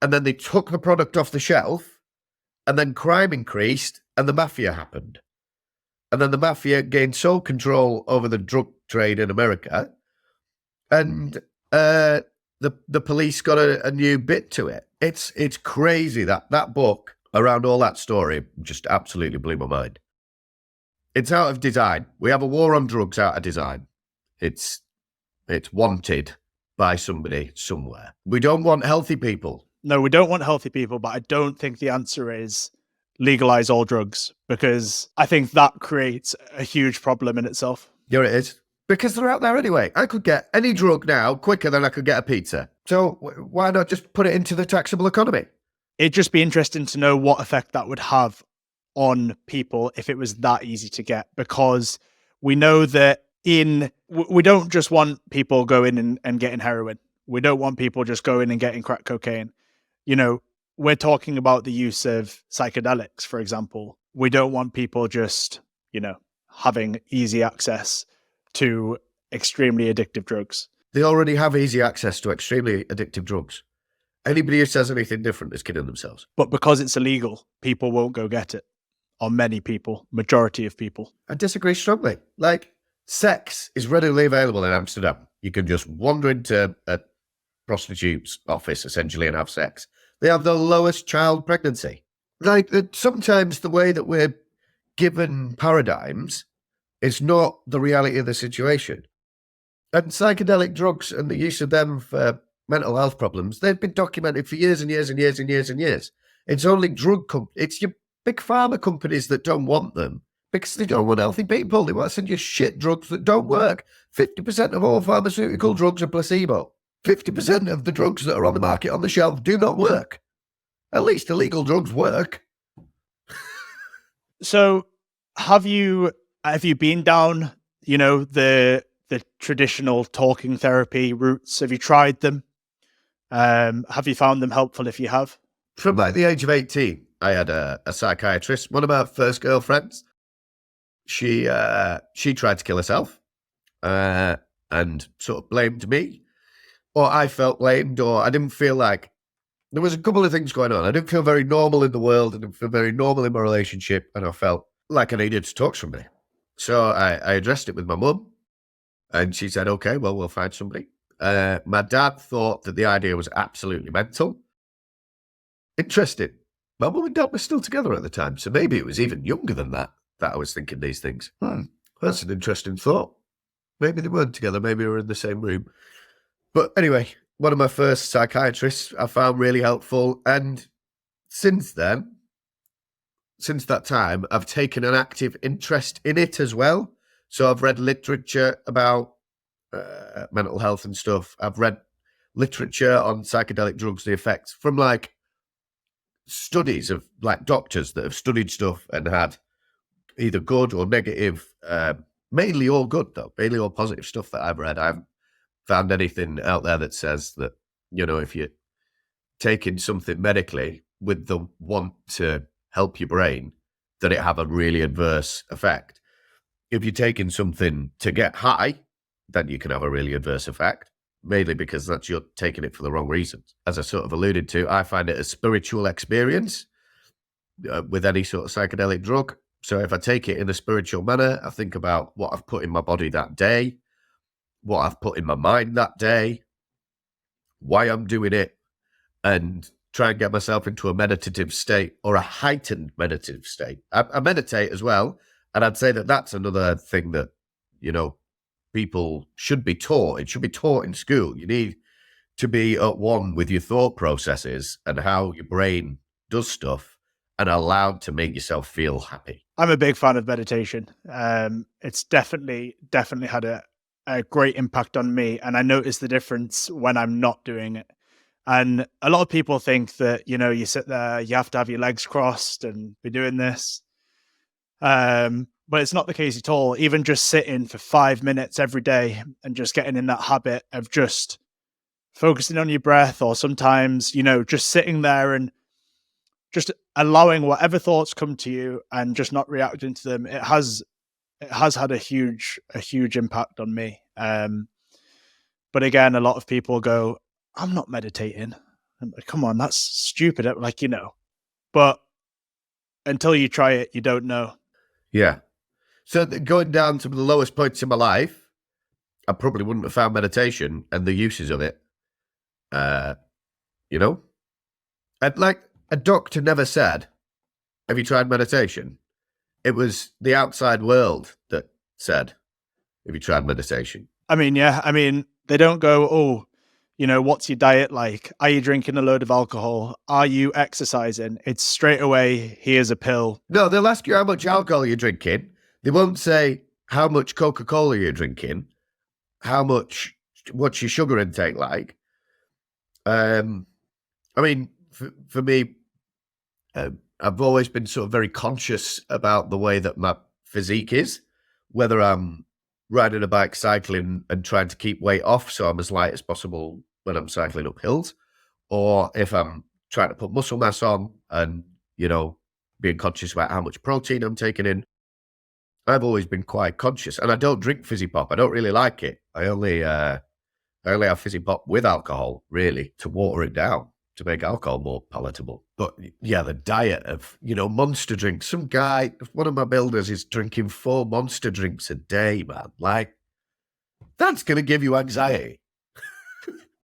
S2: and then they took the product off the shelf, and then crime increased, and the mafia happened. And then the mafia gained sole control over the drug trade in America, and the police got a new bit to it. It's crazy that book around all that story just absolutely blew my mind. It's out of design. We have a war on drugs out of design. It's wanted by somebody somewhere. We don't want healthy people.
S1: No, we don't want healthy people, but I don't think the answer is legalize all drugs, because I think that creates a huge problem in itself.
S2: Yeah, it is. Because they're out there anyway. I could get any drug now quicker than I could get a pizza. So why not just put it into the taxable economy?
S1: It'd just be interesting to know what effect that would have on people if it was that easy to get, because we know that we don't just want people going and getting heroin. We don't want people just going and getting crack cocaine. We're talking about the use of psychedelics, for example. We don't want people just, having easy access to extremely addictive drugs.
S2: They already have easy access to extremely addictive drugs. Anybody who says anything different is kidding themselves.
S1: But because it's illegal, people won't go get it. Or many people, majority of people.
S2: I disagree strongly. Like, sex is readily available in Amsterdam. You can just wander into a prostitute's office, essentially, and have sex. They have the lowest child pregnancy. Like, sometimes the way that we're given paradigms is not the reality of the situation. And psychedelic drugs and the use of them for mental health problems, they've been documented for years and years and years and years and years. It's only it's your big pharma companies that don't want them because they don't want healthy people. They want to send you shit drugs that don't work. 50% of all pharmaceutical drugs are placebo. 50% of the drugs that are on the market on the shelf do not work. At least illegal drugs work.
S1: So have you been down, the traditional talking therapy routes? Have you tried them? Have you found them helpful if you have?
S2: From like the age of 18, I had a psychiatrist, one of my first girlfriends. She tried to kill herself and sort of blamed me. Or I felt blamed, or I didn't feel like... There was a couple of things going on. I didn't feel very normal in the world. I didn't feel very normal in my relationship. And I felt like I needed to talk to somebody. So I addressed it with my mum. And she said, okay, well, we'll find somebody. My dad thought that the idea was absolutely mental. Interesting. My mum and dad were still together at the time. So maybe it was even younger than that I was thinking these things. That's an interesting thought. Maybe they weren't together. Maybe they were in the same room. But anyway, one of my first psychiatrists I found really helpful. And since that time, I've taken an active interest in it as well. So I've read literature about mental health and stuff. I've read literature on psychedelic drugs, the effects from like studies of like doctors that have studied stuff and had either good or negative, mainly all good though, mainly all positive stuff that I've read. I haven't found anything out there that says that, if you're taking something medically with the want to help your brain, that it have a really adverse effect. If you're taking something to get high, then you can have a really adverse effect, mainly because you're taking it for the wrong reasons. As I sort of alluded to, I find it a spiritual experience with any sort of psychedelic drug. So if I take it in a spiritual manner, I think about what I've put in my body that day, what I've put in my mind that day, why I'm doing it, and try and get myself into a meditative state or a heightened meditative state. I meditate as well, and I'd say that that's another thing that, people should be taught. It should be taught in school. You need to be at one with your thought processes and how your brain does stuff and allowed to make yourself feel happy.
S1: I'm a big fan of meditation. It's definitely had a great impact on me. And I notice the difference when I'm not doing it. And a lot of people think that, you sit there, you have to have your legs crossed and be doing this. But it's not the case at all. Even just sitting for 5 minutes every day and just getting in that habit of just focusing on your breath, or sometimes, just sitting there and just allowing whatever thoughts come to you and just not reacting to them. It has had a huge impact on me. But again, a lot of people go, I'm not meditating. I'm like, come on, that's stupid. Like, but until you try it, you don't know.
S2: Yeah. So going down to the lowest points in my life, I probably wouldn't have found meditation and the uses of it. And like a doctor never said, have you tried meditation? It was the outside world that said, have you tried meditation?
S1: I mean, yeah. I mean, they don't go, oh, what's your diet like? Are you drinking a load of alcohol? Are you exercising? It's straight away, here's a pill.
S2: No, they'll ask you how much alcohol you're drinking. They won't say how much Coca-Cola you're drinking, what's your sugar intake like. I mean, for me, I've always been sort of very conscious about the way that my physique is, whether I'm riding a bike, cycling, and trying to keep weight off so I'm as light as possible when I'm cycling up hills, or if I'm trying to put muscle mass on and, being conscious about how much protein I'm taking in. I've always been quite conscious, and I don't drink fizzy pop. I don't really like it. I only have fizzy pop with alcohol, really, to water it down, to make alcohol more palatable. But yeah, the diet of, Monster drinks. Some guy, one of my builders, is drinking 4 Monster drinks a day, man. Like, that's going to give you anxiety.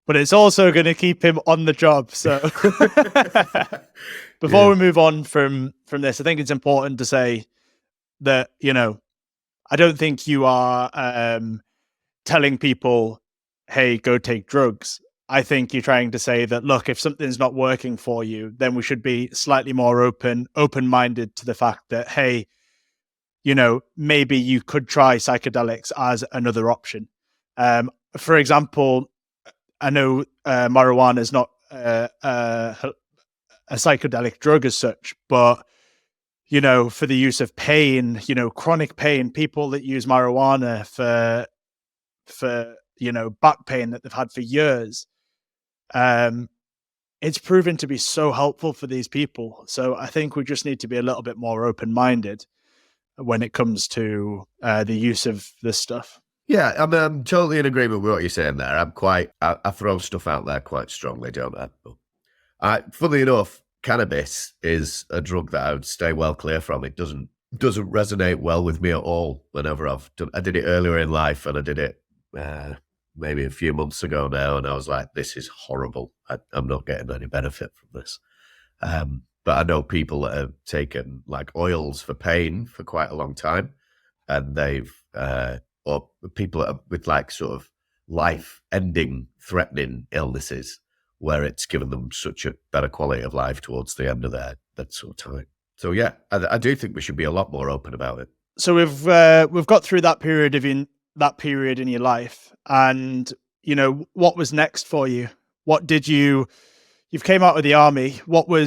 S1: But it's also going to keep him on the job. So before we move on from this, I think it's important to say, that, I don't think you are telling people, hey, go take drugs. I think you're trying to say that, look, if something's not working for you, then we should be slightly more open-minded to the fact that, hey, maybe you could try psychedelics as another option. For example, I know marijuana is not a psychedelic drug as such, but for the use of pain, chronic pain, people that use marijuana for back pain that they've had for years, it's proven to be so helpful for these people. So I think we just need to be a little bit more open-minded when it comes to the use of this stuff.
S2: Yeah, I'm totally in agreement with what you're saying there. I throw stuff out there quite strongly, don't I? Funnily enough, cannabis is a drug that I would stay well clear from. It doesn't resonate well with me at all. Whenever I did it earlier in life, and I did it maybe a few months ago now, and I was like, this is horrible. I'm not getting any benefit from this. But I know people that have taken like oils for pain for quite a long time, and they've or people that are with like sort of life-ending, threatening illnesses, where it's given them such a better quality of life towards the end of their sort of time. So yeah, I do think we should be a lot more open about it.
S1: So we've got through that period in your life, and what was next for you? What did you've came out of the army? What were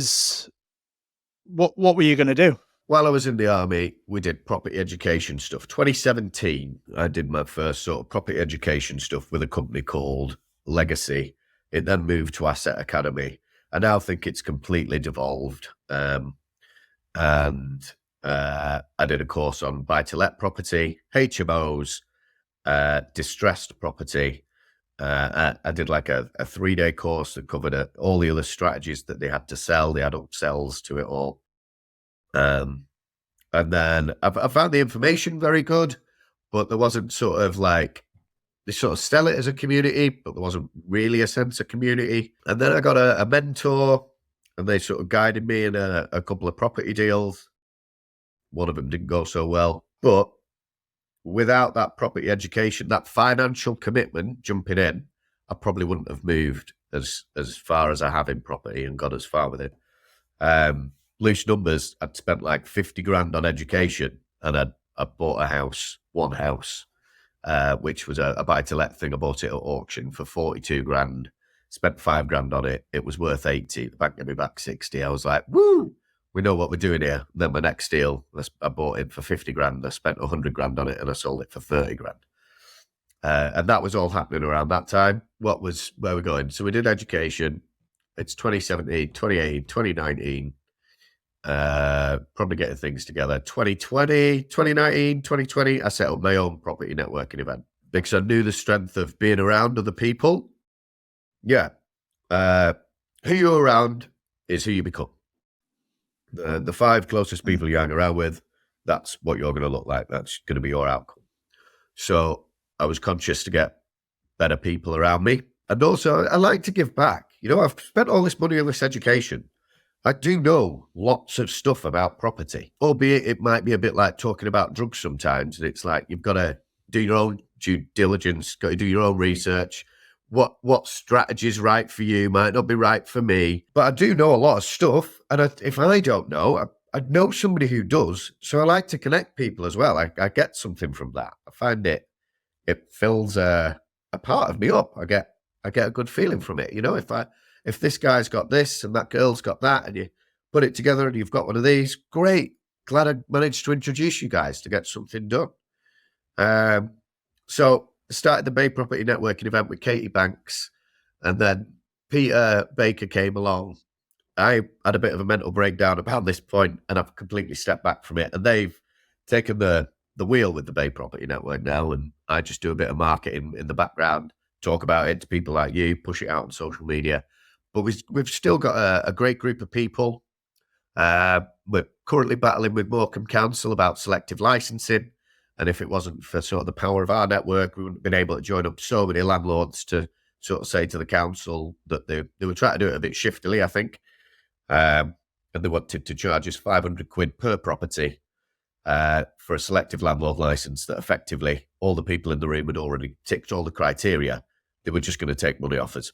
S1: you going to do?
S2: While I was in the army, we did property education stuff. 2017, I did my first sort of property education stuff with a company called Legacy. It then moved to Asset Academy. I now think it's completely devolved. And I did a course on buy-to-let property, HMOs, distressed property. I did like a 3-day course that covered all the other strategies that they had to sell. They had upsells to it all. And then I found the information very good, but there wasn't sort of like, they sort of sell it as a community, but there wasn't really a sense of community. And then I got a mentor, and they sort of guided me in a couple of property deals. One of them didn't go so well, but without that property education, that financial commitment jumping in, I probably wouldn't have moved as far as I have in property and got as far with it. Loose numbers, I'd spent like 50 grand on education, and I bought one house, which was a buy-to-let thing. I bought it at auction for 42 grand, spent 5 grand on it. It was worth 80. The bank gave me back 60. I was like, woo, we know what we're doing here. Then my next deal, I bought it for 50 grand. I spent 100 grand on it, and I sold it for 30 grand. And that was all happening around that time. Where we're going? So we did education. It's 2017, 2018, 2019. Probably getting things together. 2020, 2019, 2020, I set up my own property networking event because I knew the strength of being around other people. Yeah. Who you're around is who you become. The 5 closest people you hang around with, that's what you're going to look like. That's going to be your outcome. So I was conscious to get better people around me. And also, I like to give back. I've spent all this money on this education. I do know lots of stuff about property, albeit it might be a bit like talking about drugs sometimes. And it's like, you've got to do your own due diligence, got to do your own research. What strategy is right for you might not be right for me. But I do know a lot of stuff. And if I don't know, I know somebody who does. So I like to connect people as well. I get something from that. I find it fills a part of me up. I get a good feeling from it. If this guy's got this and that girl's got that, and you put it together and you've got one of these, great. Glad I managed to introduce you guys to get something done. So I started the Bay Property Networking event with Katie Banks, and then Peter Baker came along. I had a bit of a mental breakdown about this point, and I've completely stepped back from it. And they've taken the wheel with the Bay Property Network now, and I just do a bit of marketing in the background, talk about it to people like you, push it out on social media. But we've still got a great group of people. We're currently battling with Morecambe Council about selective licensing. And if it wasn't for sort of the power of our network, we wouldn't have been able to join up so many landlords to sort of say to the council that they were trying to do it a bit shiftily, I think. And they wanted to charge us 500 quid per property. for a selective landlord license that effectively all the people in the room had already ticked all the criteria. They were just going to take money off us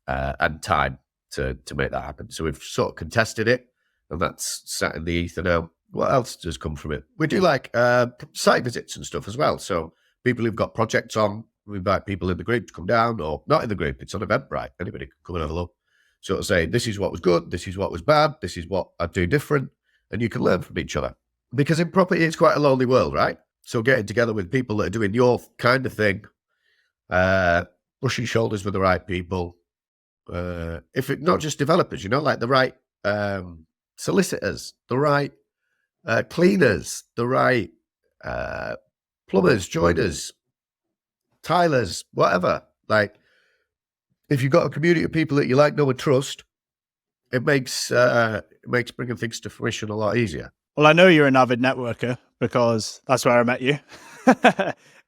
S2: and time to make that happen. So we've sort of contested it, and that's sat in the ether now. What else does come from it? We do like site visits and stuff as well. So people who've got projects on, we invite people in the group to come down, or not in the group, it's on Eventbrite. Anybody can come and have a look. Sort of say, this is what was good, this is what was bad, this is what I'd do different, and you can learn from each other. Because in property, it's quite a lonely world, right? So getting together with people that are doing your kind of thing, brushing shoulders with the right people, if it not just developers, like the right solicitors, the right cleaners, the right plumbers, joiners, tilers, whatever. Like, if you've got a community of people that you like, know, and trust, it makes bringing things to fruition a lot easier.
S1: Well, I know you're an avid networker because that's where I met you.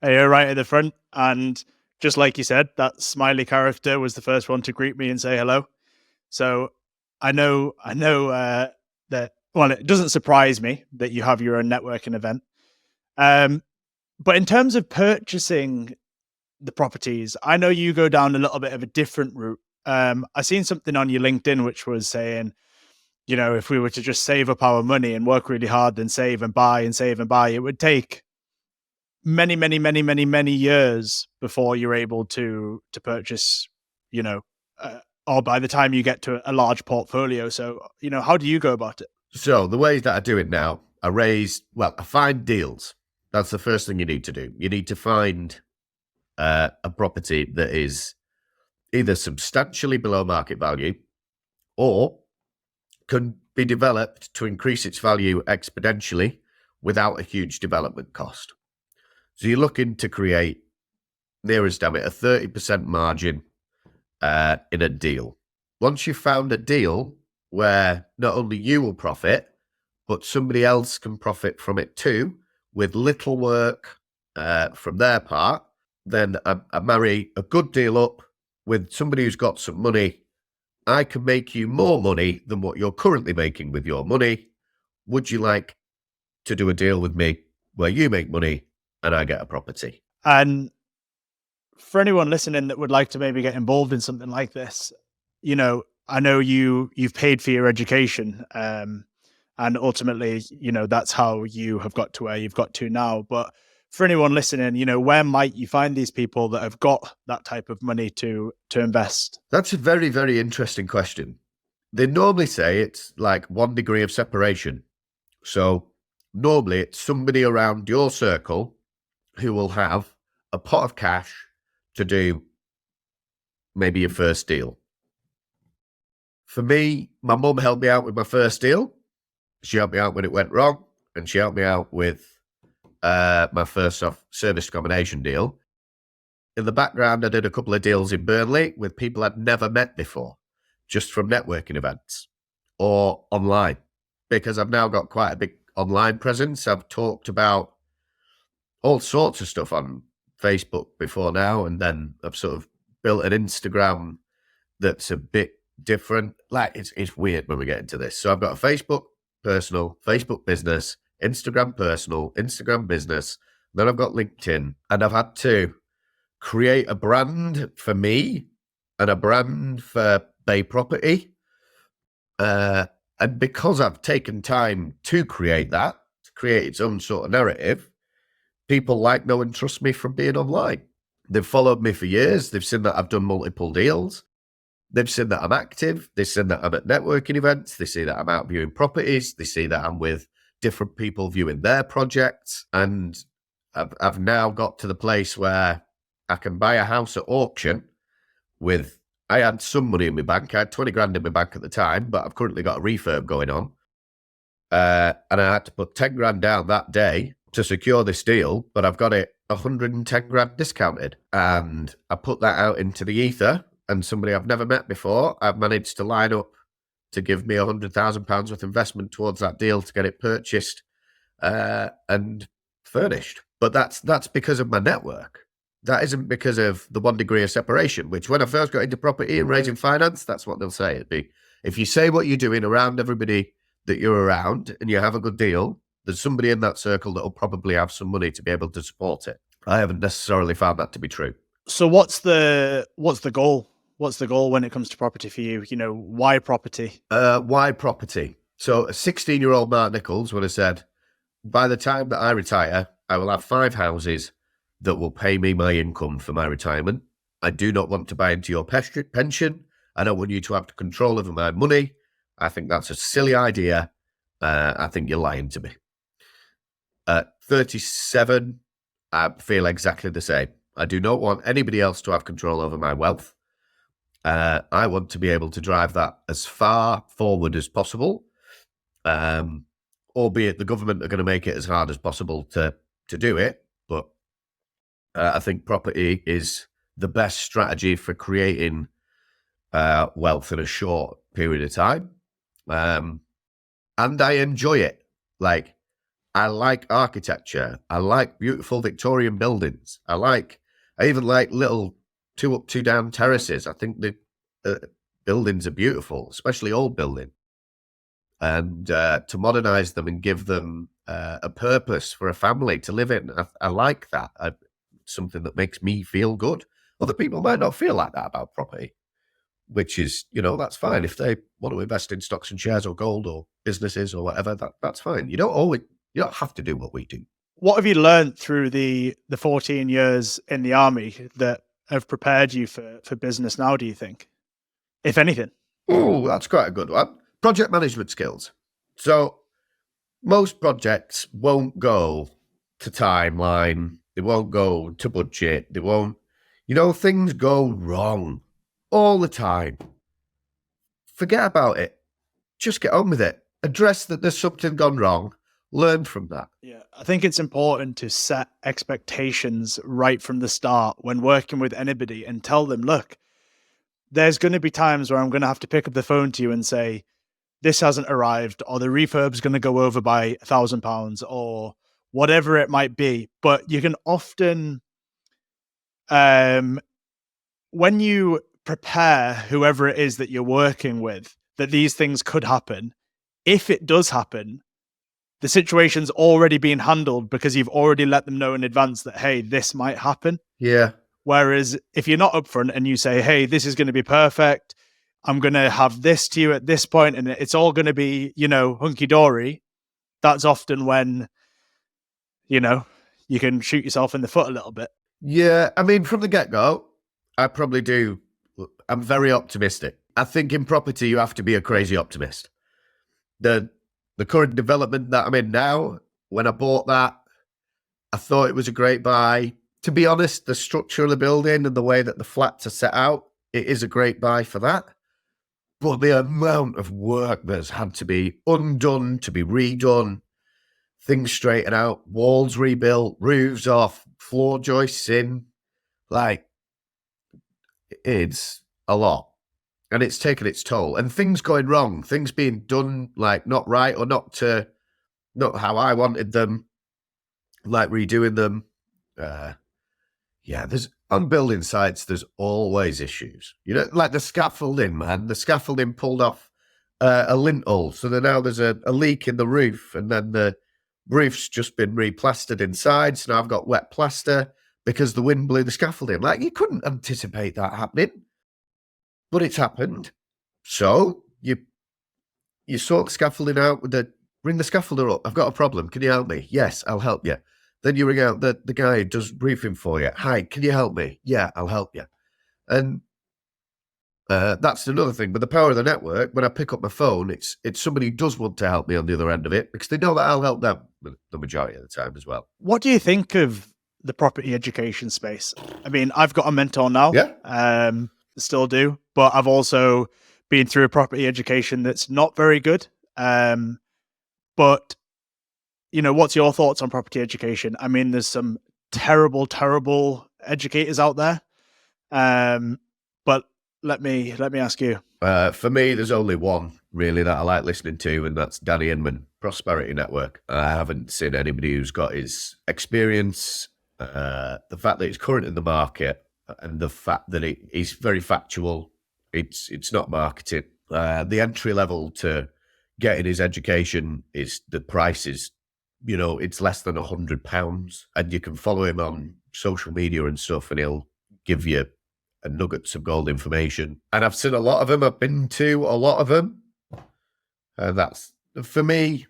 S1: You're right at the front, and just like you said, that smiley character was the first one to greet me and say hello. So I know that. Well, it doesn't surprise me that you have your own networking event. But in terms of purchasing the properties, I know you go down a little bit of a different route. I seen something on your LinkedIn which was saying, if we were to just save up our money and work really hard and save and buy, it would take many, many, many, many, many years before you're able to purchase, or by the time you get to a large portfolio. So, how do you go about it?
S2: So the ways that I do it now, I find deals. That's the first thing you need to do. You need to find a property that is either substantially below market value or can be developed to increase its value exponentially without a huge development cost. So you're looking to create, near as damn it, a 30% margin in a deal. Once you've found a deal where not only you will profit, but somebody else can profit from it too, with little work from their part, then I marry a good deal up with somebody who's got some money. I can make you more money than what you're currently making with your money. Would you like to do a deal with me where you make money and I get a property?
S1: And for anyone listening that would like to maybe get involved in something like this, I know you've paid for your education, and ultimately, that's how you have got to where you've got to now. But for anyone listening, where might you find these people that have got that type of money to invest?
S2: That's a very, very interesting question. They normally say it's like 1 degree of separation. So normally it's somebody around your circle who will have a pot of cash to do maybe your first deal. For me, my mum helped me out with my first deal. She helped me out when it went wrong, and she helped me out with my first service accommodation deal. In the background, I did a couple of deals in Burnley with people I'd never met before, just from networking events or online, because I've now got quite a big online presence. I've talked about all sorts of stuff on Facebook before now, and then I've sort of built an Instagram that's a bit different. Like, it's weird when we get into this. So I've got a Facebook personal, Facebook business, Instagram personal, Instagram business. Then I've got LinkedIn, and I've had to create a brand for me and a brand for Bay Property. And because I've taken time to create that, to create its own sort of narrative, people like, know, and trust me from being online. They've followed me for years. They've seen that I've done multiple deals. They've seen that I'm active. They've seen that I'm at networking events. They see that I'm out viewing properties. They see that I'm with different people viewing their projects. And I've now got to the place where I can buy a house at auction with, I had some money in my bank. I had 20 grand in my bank at the time, but I've currently got a refurb going on. And I had to put 10 grand down that day to secure this deal, but I've got it 110 grand discounted. And I put that out into the ether, and somebody I've never met before, I've managed to line up to give me £100,000 worth of investment towards that deal to get it purchased and furnished. But that's because of my network. That isn't because of the 1 degree of separation, which when I first got into property and raising finance, that's what they'll say. It'd be, if you say what you're doing around everybody that you're around and you have a good deal, there's somebody in that circle that will probably have some money to be able to support it. I haven't necessarily found that to be true.
S1: So what's the goal? What's the goal when it comes to property for you? You know, why property?
S2: Why property? So a 16-year-old Mark Nichols would have said, by the time that I retire, I will have 5 houses that will pay me my income for my retirement. I do not want to buy into your pension. I don't want you to have control over my money. I think that's a silly idea. I think you're lying to me. At 37, I feel exactly the same. I do not want anybody else to have control over my wealth. I want to be able to drive that as far forward as possible, albeit the government are going to make it as hard as possible to do it. But I think property is the best strategy for creating wealth in a short period of time. And I enjoy it. Like, I like architecture. I like beautiful Victorian buildings. I even like little 2 up, 2 down terraces. I think the buildings are beautiful, especially old buildings. And to modernize them and give them a purpose for a family to live in. I like that. Something that makes me feel good. Other people might not feel like that about property, which is, that's fine. If they want to invest in stocks and shares or gold or businesses or whatever, that's fine. You don't have to do what we do.
S1: What have you learned through the 14 years in the army that have prepared you for business now, do you think? If anything?
S2: Oh, that's quite a good one. Project management skills. So most projects won't go to timeline. They won't go to budget. They won't, things go wrong all the time. Forget about it. Just get on with it. Address that there's something gone wrong. Learn from that.
S1: Yeah, I think it's important to set expectations right from the start when working with anybody and tell them, look, there's going to be times where I'm going to have to pick up the phone to you and say, this hasn't arrived, or the refurb's going to go over by £1,000 or whatever it might be. But you can often, when you prepare whoever it is that you're working with, that these things could happen, if it does happen, the situation's already been handled because you've already let them know in advance that, hey, this might happen.
S2: Yeah.
S1: Whereas if you're not upfront and you say, hey, this is going to be perfect, I'm going to have this to you at this point, and it's all going to be, hunky-dory, that's often when, you can shoot yourself in the foot a little bit.
S2: Yeah, I mean, from the get-go, I'm very optimistic. I think in property, you have to be a crazy optimist. The current development that I'm in now, when I bought that, I thought it was a great buy. To be honest, the structure of the building and the way that the flats are set out, it is a great buy for that. But the amount of work that's had to be undone, to be redone, things straightened out, walls rebuilt, roofs off, floor joists in, it's a lot. And it's taken its toll. And things going wrong, things being done not right or not how I wanted them, redoing them. There's on building sites, there's always issues. Like the scaffolding, man. The scaffolding pulled off a lintel. So now there's a leak in the roof, and then the roof's just been replastered inside. So now I've got wet plaster because the wind blew the scaffolding. You couldn't anticipate that happening. But it's happened. So you sort the scaffolding out ring the scaffolder up. I've got a problem. Can you help me? Yes, I'll help you. Then you ring out the guy who does roofing for you. Hi, can you help me? Yeah, I'll help you. And that's another thing. But the power of the network, when I pick up my phone, it's somebody who does want to help me on the other end of it, because they know that I'll help them the majority of the time as well.
S1: What do you think of the property education space? I mean, I've got a mentor now.
S2: Yeah.
S1: Still do, but I've also been through a property education that's not very good. But what's your thoughts on property education? I mean, there's some terrible, terrible educators out there. But let me ask you.
S2: For me, there's only one really that I like listening to, and that's Danny Inman, Prosperity Network. I haven't seen anybody who's got his experience, the fact that he's current in the market, and the fact that he's very factual. It's not marketing. The entry level to getting his education is the price is it's less than £100, and you can follow him on social media and stuff, and he'll give you nuggets of gold information. And I've seen a lot of them. I've been to a lot of them. And that's, for me,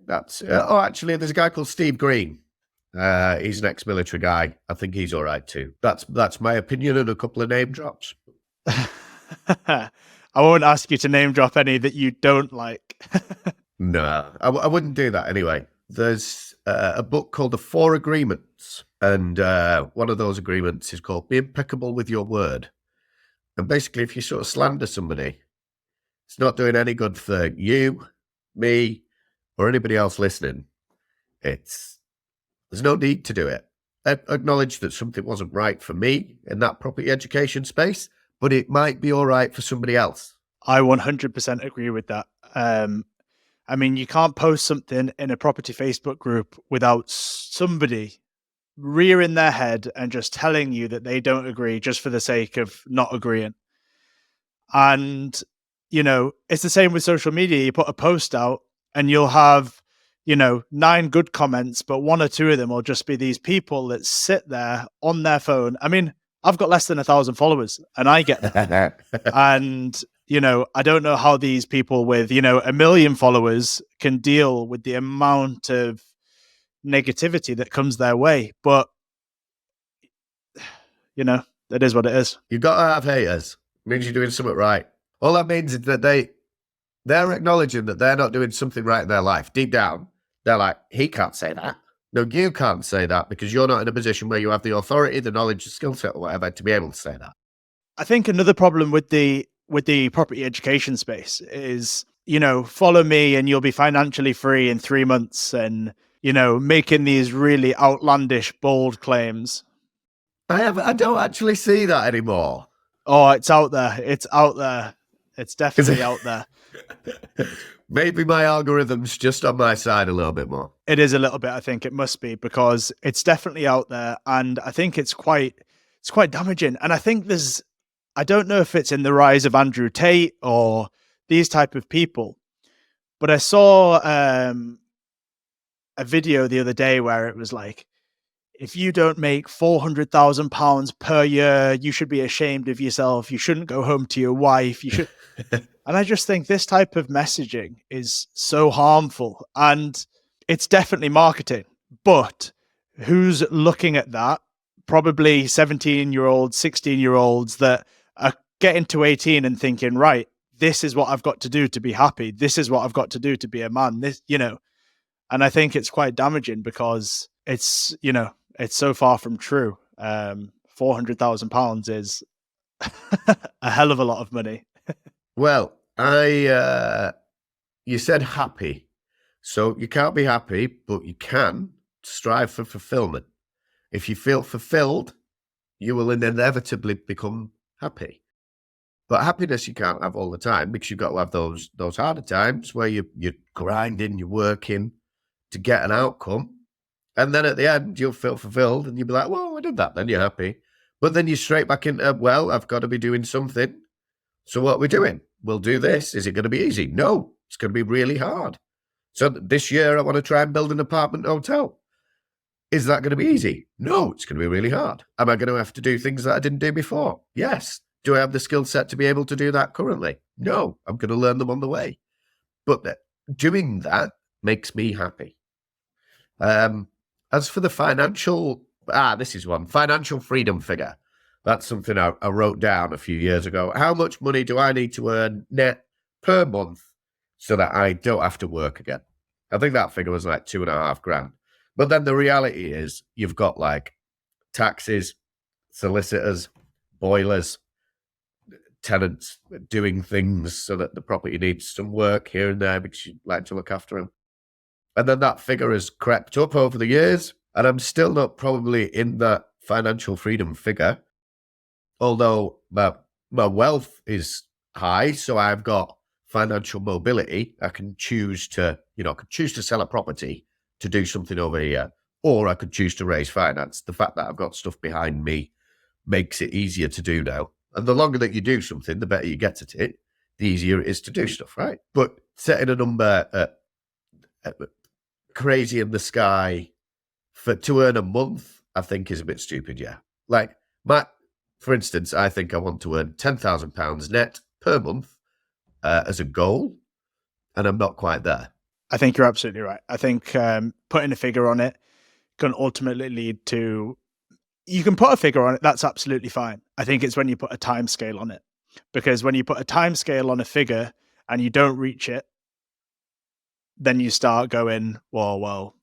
S2: that's... actually, there's a guy called Steve Green. He's an ex-military guy. I think he's all right too. That's my opinion and a couple of name drops.
S1: I won't ask you to name drop any that you don't like.
S2: No, I wouldn't do that anyway. There's a book called The Four Agreements, and one of those agreements is called Be Impeccable with Your Word. And basically, if you sort of slander somebody, it's not doing any good for you, me, or anybody else listening. There's no need to do it. Acknowledge that something wasn't right for me in that property education space, but it might be all right for somebody else.
S1: I 100% agree with that. I mean, you can't post something in a property Facebook group without somebody rearing their head and just telling you that they don't agree just for the sake of not agreeing. And, it's the same with social media. You put a post out and you'll have, 9 good comments, but 1 or 2 of them will just be these people that sit there on their phone. I mean, I've got less than 1,000 followers and I get that. And, I don't know how these people with, 1 million followers can deal with the amount of negativity that comes their way. But, that is what it is.
S2: You've got to have haters. It means you're doing something right. All that means is that they're acknowledging that they're not doing something right in their life. Deep down, they're like, he can't say that. No, you can't say that because you're not in a position where you have the authority, the knowledge, the skill set, or whatever to be able to say that.
S1: I think another problem with the property education space is, follow me and you'll be financially free in 3 months, and, making these really outlandish, bold claims.
S2: I don't actually see that anymore.
S1: Oh, it's out there. It's out there. It's definitely out there.
S2: Maybe my algorithm's just on my side a little bit more.
S1: It is a little bit, I think it must be, because it's definitely out there. And I think it's quite damaging. And I think I don't know if it's in the rise of Andrew Tate or these type of people, but I saw a video the other day where it was like, if you don't make £400,000 per year, you should be ashamed of yourself. You shouldn't go home to your wife. You should. And I just think this type of messaging is so harmful, and it's definitely marketing. But who's looking at that? Probably 17-year-olds, 16-year-olds that are getting to 18 and thinking, right, this is what I've got to do to be happy. This is what I've got to do to be a man. And I think it's quite damaging because it's so far from true. £400,000 is a hell of a lot of money.
S2: Well, you said happy. So you can't be happy, but you can strive for fulfillment. If you feel fulfilled, you will inevitably become happy. But happiness you can't have all the time because you've got to have those harder times where you're grinding, you're working to get an outcome. And then at the end, you'll feel fulfilled and you'll be like, well, I did that. Then you're happy. But then you're straight back into, well, I've got to be doing something. So what are we doing? We'll do this. Is it going to be easy? No, it's going to be really hard. So this year, I want to try and build an apartment hotel. Is that going to be easy? No, it's going to be really hard. Am I going to have to do things that I didn't do before? Yes. Do I have the skill set to be able to do that currently? No, I'm going to learn them on the way. But doing that makes me happy. As for the financial freedom figure. That's something I wrote down a few years ago. How much money do I need to earn net per month so that I don't have to work again? I think that figure was like $2,500. But then the reality is you've got like taxes, solicitors, boilers, tenants doing things so that the property needs some work here and there because you'd like to look after them. And then that figure has crept up over the years, and I'm still not probably in that financial freedom figure, although my wealth is high, so I've got financial mobility. I can choose to sell a property to do something over here, or I could choose to raise finance. The fact that I've got stuff behind me makes it easier to do now. And the longer that you do something, the better you get at it, the easier it is to do stuff, right? But setting a number at crazy in the sky to earn a month, I think is a bit stupid. Yeah. Like for instance, I think I want to earn £10,000 net per month as a goal, and I'm not quite there.
S1: I think you're absolutely right. I think putting a figure on it can ultimately lead to, you can put a figure on it, that's absolutely fine. I think it's when you put a time scale on it, because when you put a time scale on a figure and you don't reach it, then you start going, well,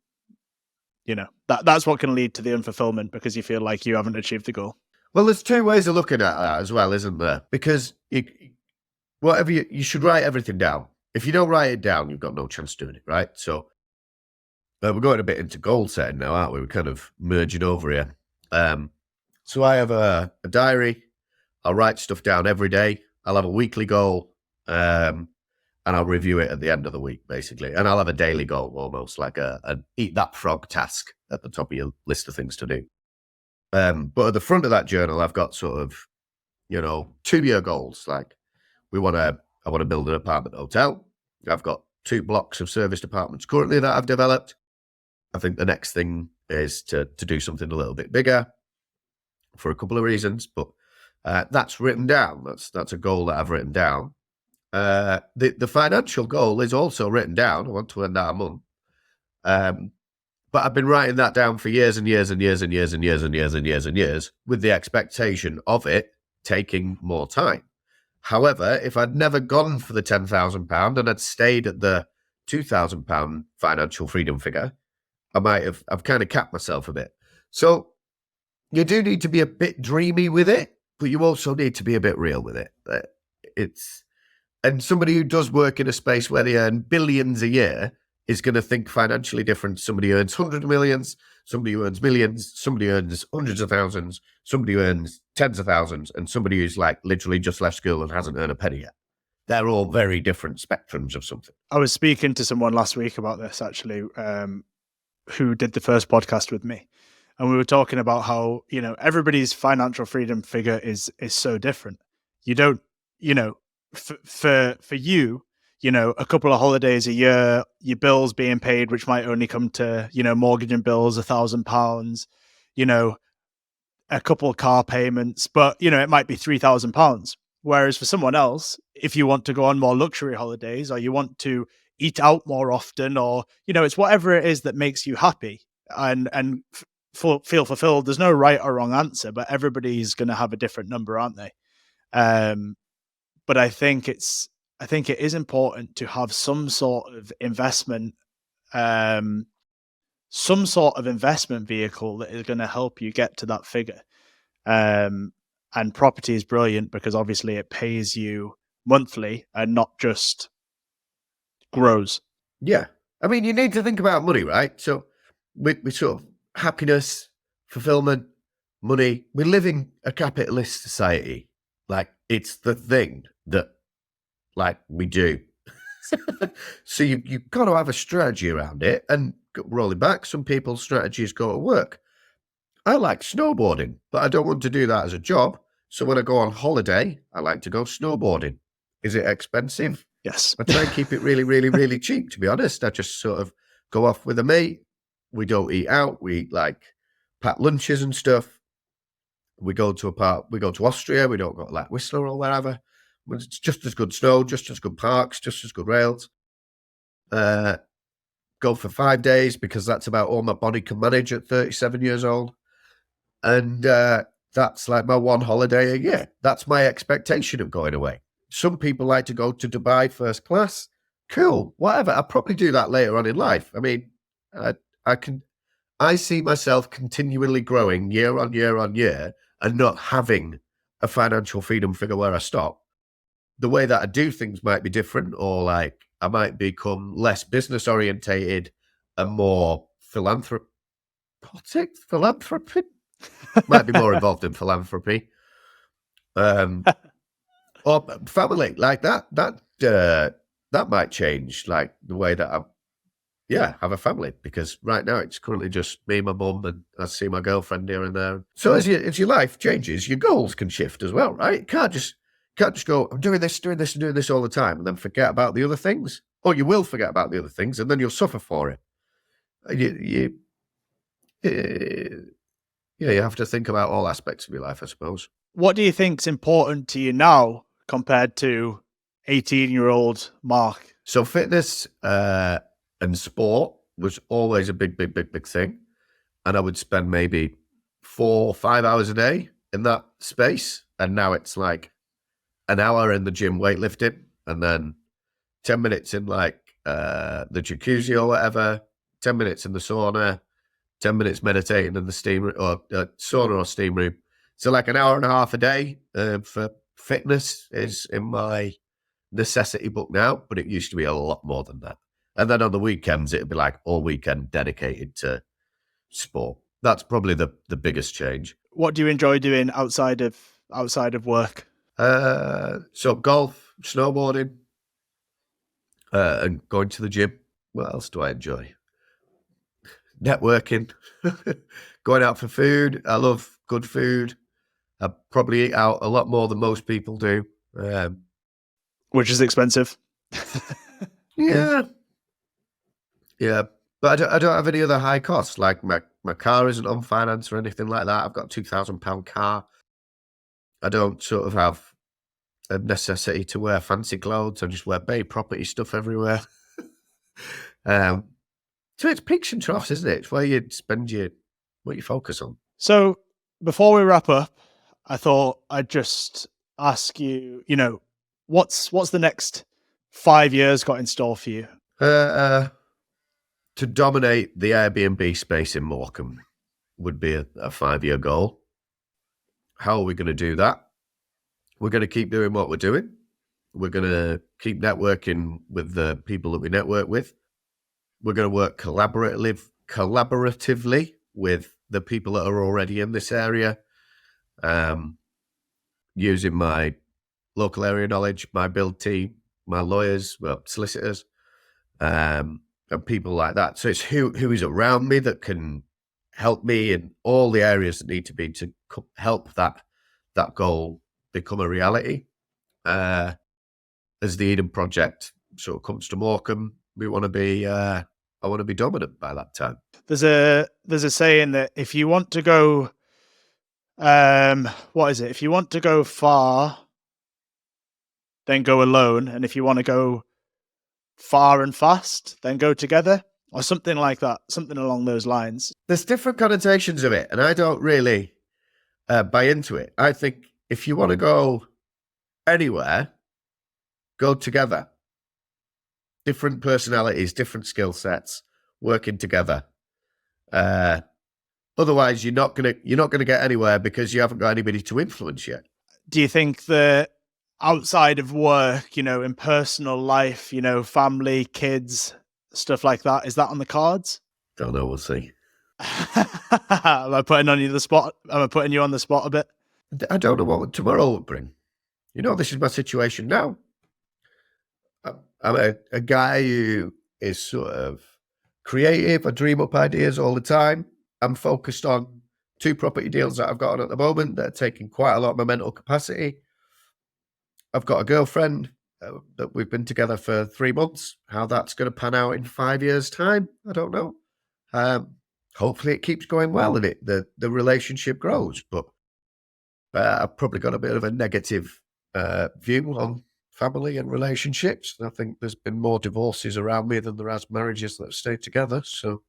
S1: that's what can lead to the unfulfillment, because you feel like you haven't achieved the goal.
S2: Well, there's two ways of looking at that as well, isn't there? Because you should write everything down. If you don't write it down, you've got no chance doing it, right? So we're going a bit into goal setting now, aren't we? We're kind of merging over here. So I have a diary. I'll write stuff down every day. I'll have a weekly goal, and I'll review it at the end of the week, basically. And I'll have a daily goal, almost like an eat that frog task at the top of your list of things to do. But at the front of that journal, I've got sort of, 2-year goals. Like I want to build an apartment hotel. I've got 2 blocks of serviced apartments currently that I've developed. I think the next thing is to do something a little bit bigger for a couple of reasons, but that's written down. That's a goal that I've written down. The financial goal is also written down. I want to earn that a month. But I've been writing that down for years and years and years and years and years and years and years and years with the expectation of it taking more time. However, if I'd never gone for the £10,000 and I'd stayed at the £2,000 financial freedom figure, I've kind of capped myself a bit. So you do need to be a bit dreamy with it, but you also need to be a bit real with it. And somebody who does work in a space where they earn billions a year is going to think financially different. Somebody who earns hundreds of millions, somebody who earns millions, somebody who earns hundreds of thousands, somebody who earns tens of thousands, and somebody who's like literally just left school and hasn't earned a penny yet. They're all very different spectrums of something.
S1: I was speaking to someone last week about this, actually, who did the first podcast with me. And we were talking about how, everybody's financial freedom figure is so different. You don't, for you, a couple of holidays a year, your bills being paid, which might only come to, mortgage and bills, £1,000, a couple of car payments, but, it might be £3,000. Whereas for someone else, if you want to go on more luxury holidays, or you want to eat out more often, or, it's whatever it is that makes you happy and feel fulfilled. There's no right or wrong answer, but everybody's going to have a different number, aren't they? But I think it is important to have some sort of investment vehicle that is going to help you get to that figure. And property is brilliant because obviously it pays you monthly and not just grows.
S2: Yeah. I mean, you need to think about money, right? So we sort of happiness, fulfillment, money. We live in a capitalist society. Like, it's the thing that, like, we do. So you've got to have a strategy around it. And rolling back, some people's strategies go to work. I like snowboarding, but I don't want to do that as a job. So when I go on holiday, I like to go snowboarding. Is it expensive?
S1: Yes.
S2: I try and keep it really, really, really cheap, to be honest. I just sort of go off with a mate. We don't eat out. We eat like packed lunches and stuff. We go to Austria. We don't go to like Whistler or wherever. It's just as good snow, just as good parks, just as good rails. Go for 5 days because that's about all my body can manage at 37 years old. And that's like my one holiday a year. That's my expectation of going away. Some people like to go to Dubai first class. Cool, whatever. I'll probably do that later on in life. I mean, I see myself continually growing year on year on year and not having a financial freedom figure where I stop. The way that I do things might be different, or like I might become less business orientated and more philanthropic. Might be more involved in philanthropy. Or family, like that might change, like the way that I have a family, because right now it's currently just me, my mum, and I see my girlfriend here and there. So as your life changes, your goals can shift as well, right? You can't just go, I'm doing this and doing this all the time and then forget about the other things. Or you will forget about the other things and then you'll suffer for it. You, yeah, you have to think about all aspects of your life, I suppose.
S1: What do you think's important to you now compared to 18-year-old Mark?
S2: So fitness and sport was always a big thing. And I would spend maybe 4 or 5 hours a day in that space. And now it's like an hour in the gym weightlifting and then 10 minutes in like the jacuzzi or whatever, 10 minutes in the sauna, 10 minutes meditating in the steam or sauna or steam room. So like an hour and a half a day for fitness is in my necessity book now, but it used to be a lot more than that. And then on the weekends, it'd be like all weekend dedicated to sport. That's probably the biggest change.
S1: What do you enjoy doing outside of work?
S2: So golf, snowboarding, and going to the gym. What else do I enjoy? Networking, going out for food. I love good food. I probably eat out a lot more than most people do.
S1: Which is expensive.
S2: Yeah. But I don't have any other high costs. Like my car isn't on finance or anything like that. I've got a £2,000 car. I don't sort of have a necessity to wear fancy clothes. I just wear Bay property stuff everywhere. So it's peaks and troughs, isn't it? It's where you spend what you focus on.
S1: So before we wrap up, I thought I'd just ask you, what's the next 5 years got in store for you?
S2: To dominate the Airbnb space in Morecambe would be a 5-year goal. How are we going to do that? We're going to keep doing what we're doing. We're going to keep networking with the people that we network with. We're going to work collaboratively with the people that are already in this area, using my local area knowledge, my build team, my lawyers, solicitors, and people like that. So it's who is around me that can help me in all the areas that need to be to help that goal become a reality. As the Eden Project sort of comes to Morecambe, we want to be. I want to be dominant by that time.
S1: There's a saying that if you want to go, what is it? If you want to go far, then go alone, and if you want to go far and fast, then go together, or something like that, something along those lines.
S2: There's different connotations of it, and I don't really buy into it. I think if you want to go anywhere, go together. Different personalities, different skill sets, working together. Otherwise, you're not gonna get anywhere because you haven't got anybody to influence yet.
S1: Do you think that outside of work, in personal life, family, kids, stuff like that, is that on the cards?
S2: Don't know. We'll see.
S1: Am I putting you on the spot a bit?
S2: I don't know what tomorrow will bring. This is my situation now. I'm a guy who is sort of creative. I dream up ideas all the time. I'm focused on 2 property deals that I've got on at the moment that are taking quite a lot of my mental capacity. I've got a girlfriend that we've been together for 3 months. How that's going to pan out in 5 years' time, I don't know. Hopefully it keeps going well and the relationship grows. But I've probably got a bit of a negative view on family and relationships. I think there's been more divorces around me than there has marriages that have stayed together. So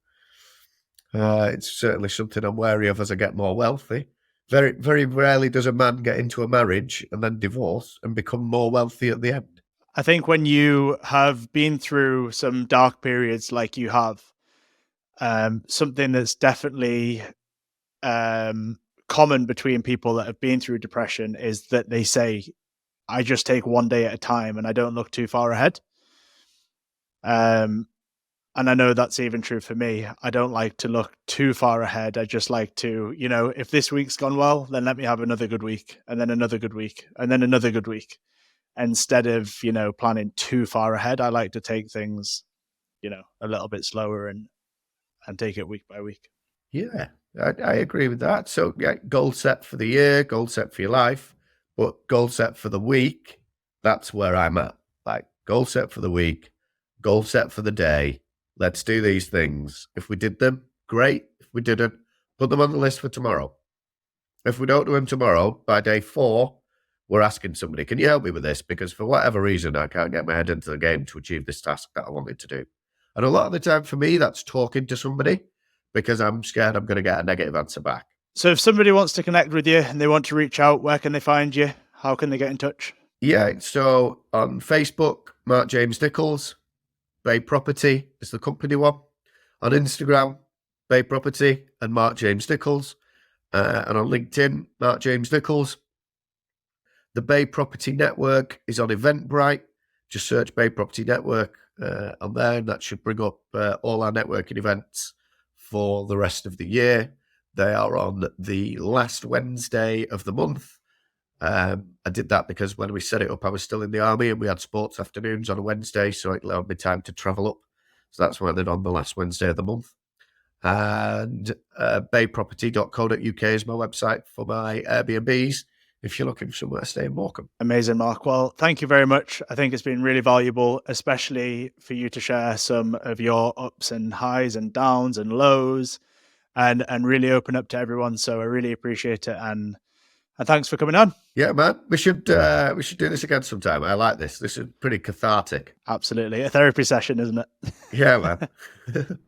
S2: it's certainly something I'm wary of as I get more wealthy. Very, very rarely does a man get into a marriage and then divorce and become more wealthy at the end.
S1: I think when you have been through some dark periods like you have, something that's definitely common between people that have been through depression is that they say, I just take one day at a time and I don't look too far ahead. And I know that's even true for me. I don't like to look too far ahead. I just like to, if this week's gone well, then let me have another good week and then another good week and then another good week. Instead of, planning too far ahead, I like to take things, a little bit slower and take it week by week.
S2: Yeah, I agree with that. So goal set for the year, goal set for your life, but goal set for the week, that's where I'm at. Like goal set for the week, goal set for the day, Let's do these things. If we did them, great. If we didn't, put them on the list for tomorrow. If we don't do them tomorrow, by day 4, we're asking somebody, can you help me with this? Because for whatever reason, I can't get my head into the game to achieve this task that I wanted to do. And a lot of the time for me, that's talking to somebody because I'm scared I'm going to get a negative answer back.
S1: So if somebody wants to connect with you and they want to reach out, where can they find you? How can they get in touch?
S2: Yeah, so on Facebook, Mark James Nicholls, Bay Property is the company one. On Instagram, Bay Property and Mark James Nicholls. And on LinkedIn, Mark James Nicholls. The Bay Property Network is on Eventbrite. Just search Bay Property Network on there, and that should bring up all our networking events for the rest of the year. They are on the last Wednesday of the month. I did that because when we set it up, I was still in the army and we had sports afternoons on a Wednesday, so it allowed me time to travel up. So that's why they're on the last Wednesday of the month. And bayproperty.co.uk is my website for my Airbnbs if you're looking for somewhere to stay in Morecambe.
S1: Amazing, Mark. Well, thank you very much. I think it's been really valuable, especially for you to share some of your ups and highs and downs and lows and really open up to everyone. So I really appreciate it. And thanks for coming on.
S2: Yeah, man. We should do this again sometime. I like this. This is pretty cathartic.
S1: Absolutely. A therapy session, isn't it?
S2: Yeah, man.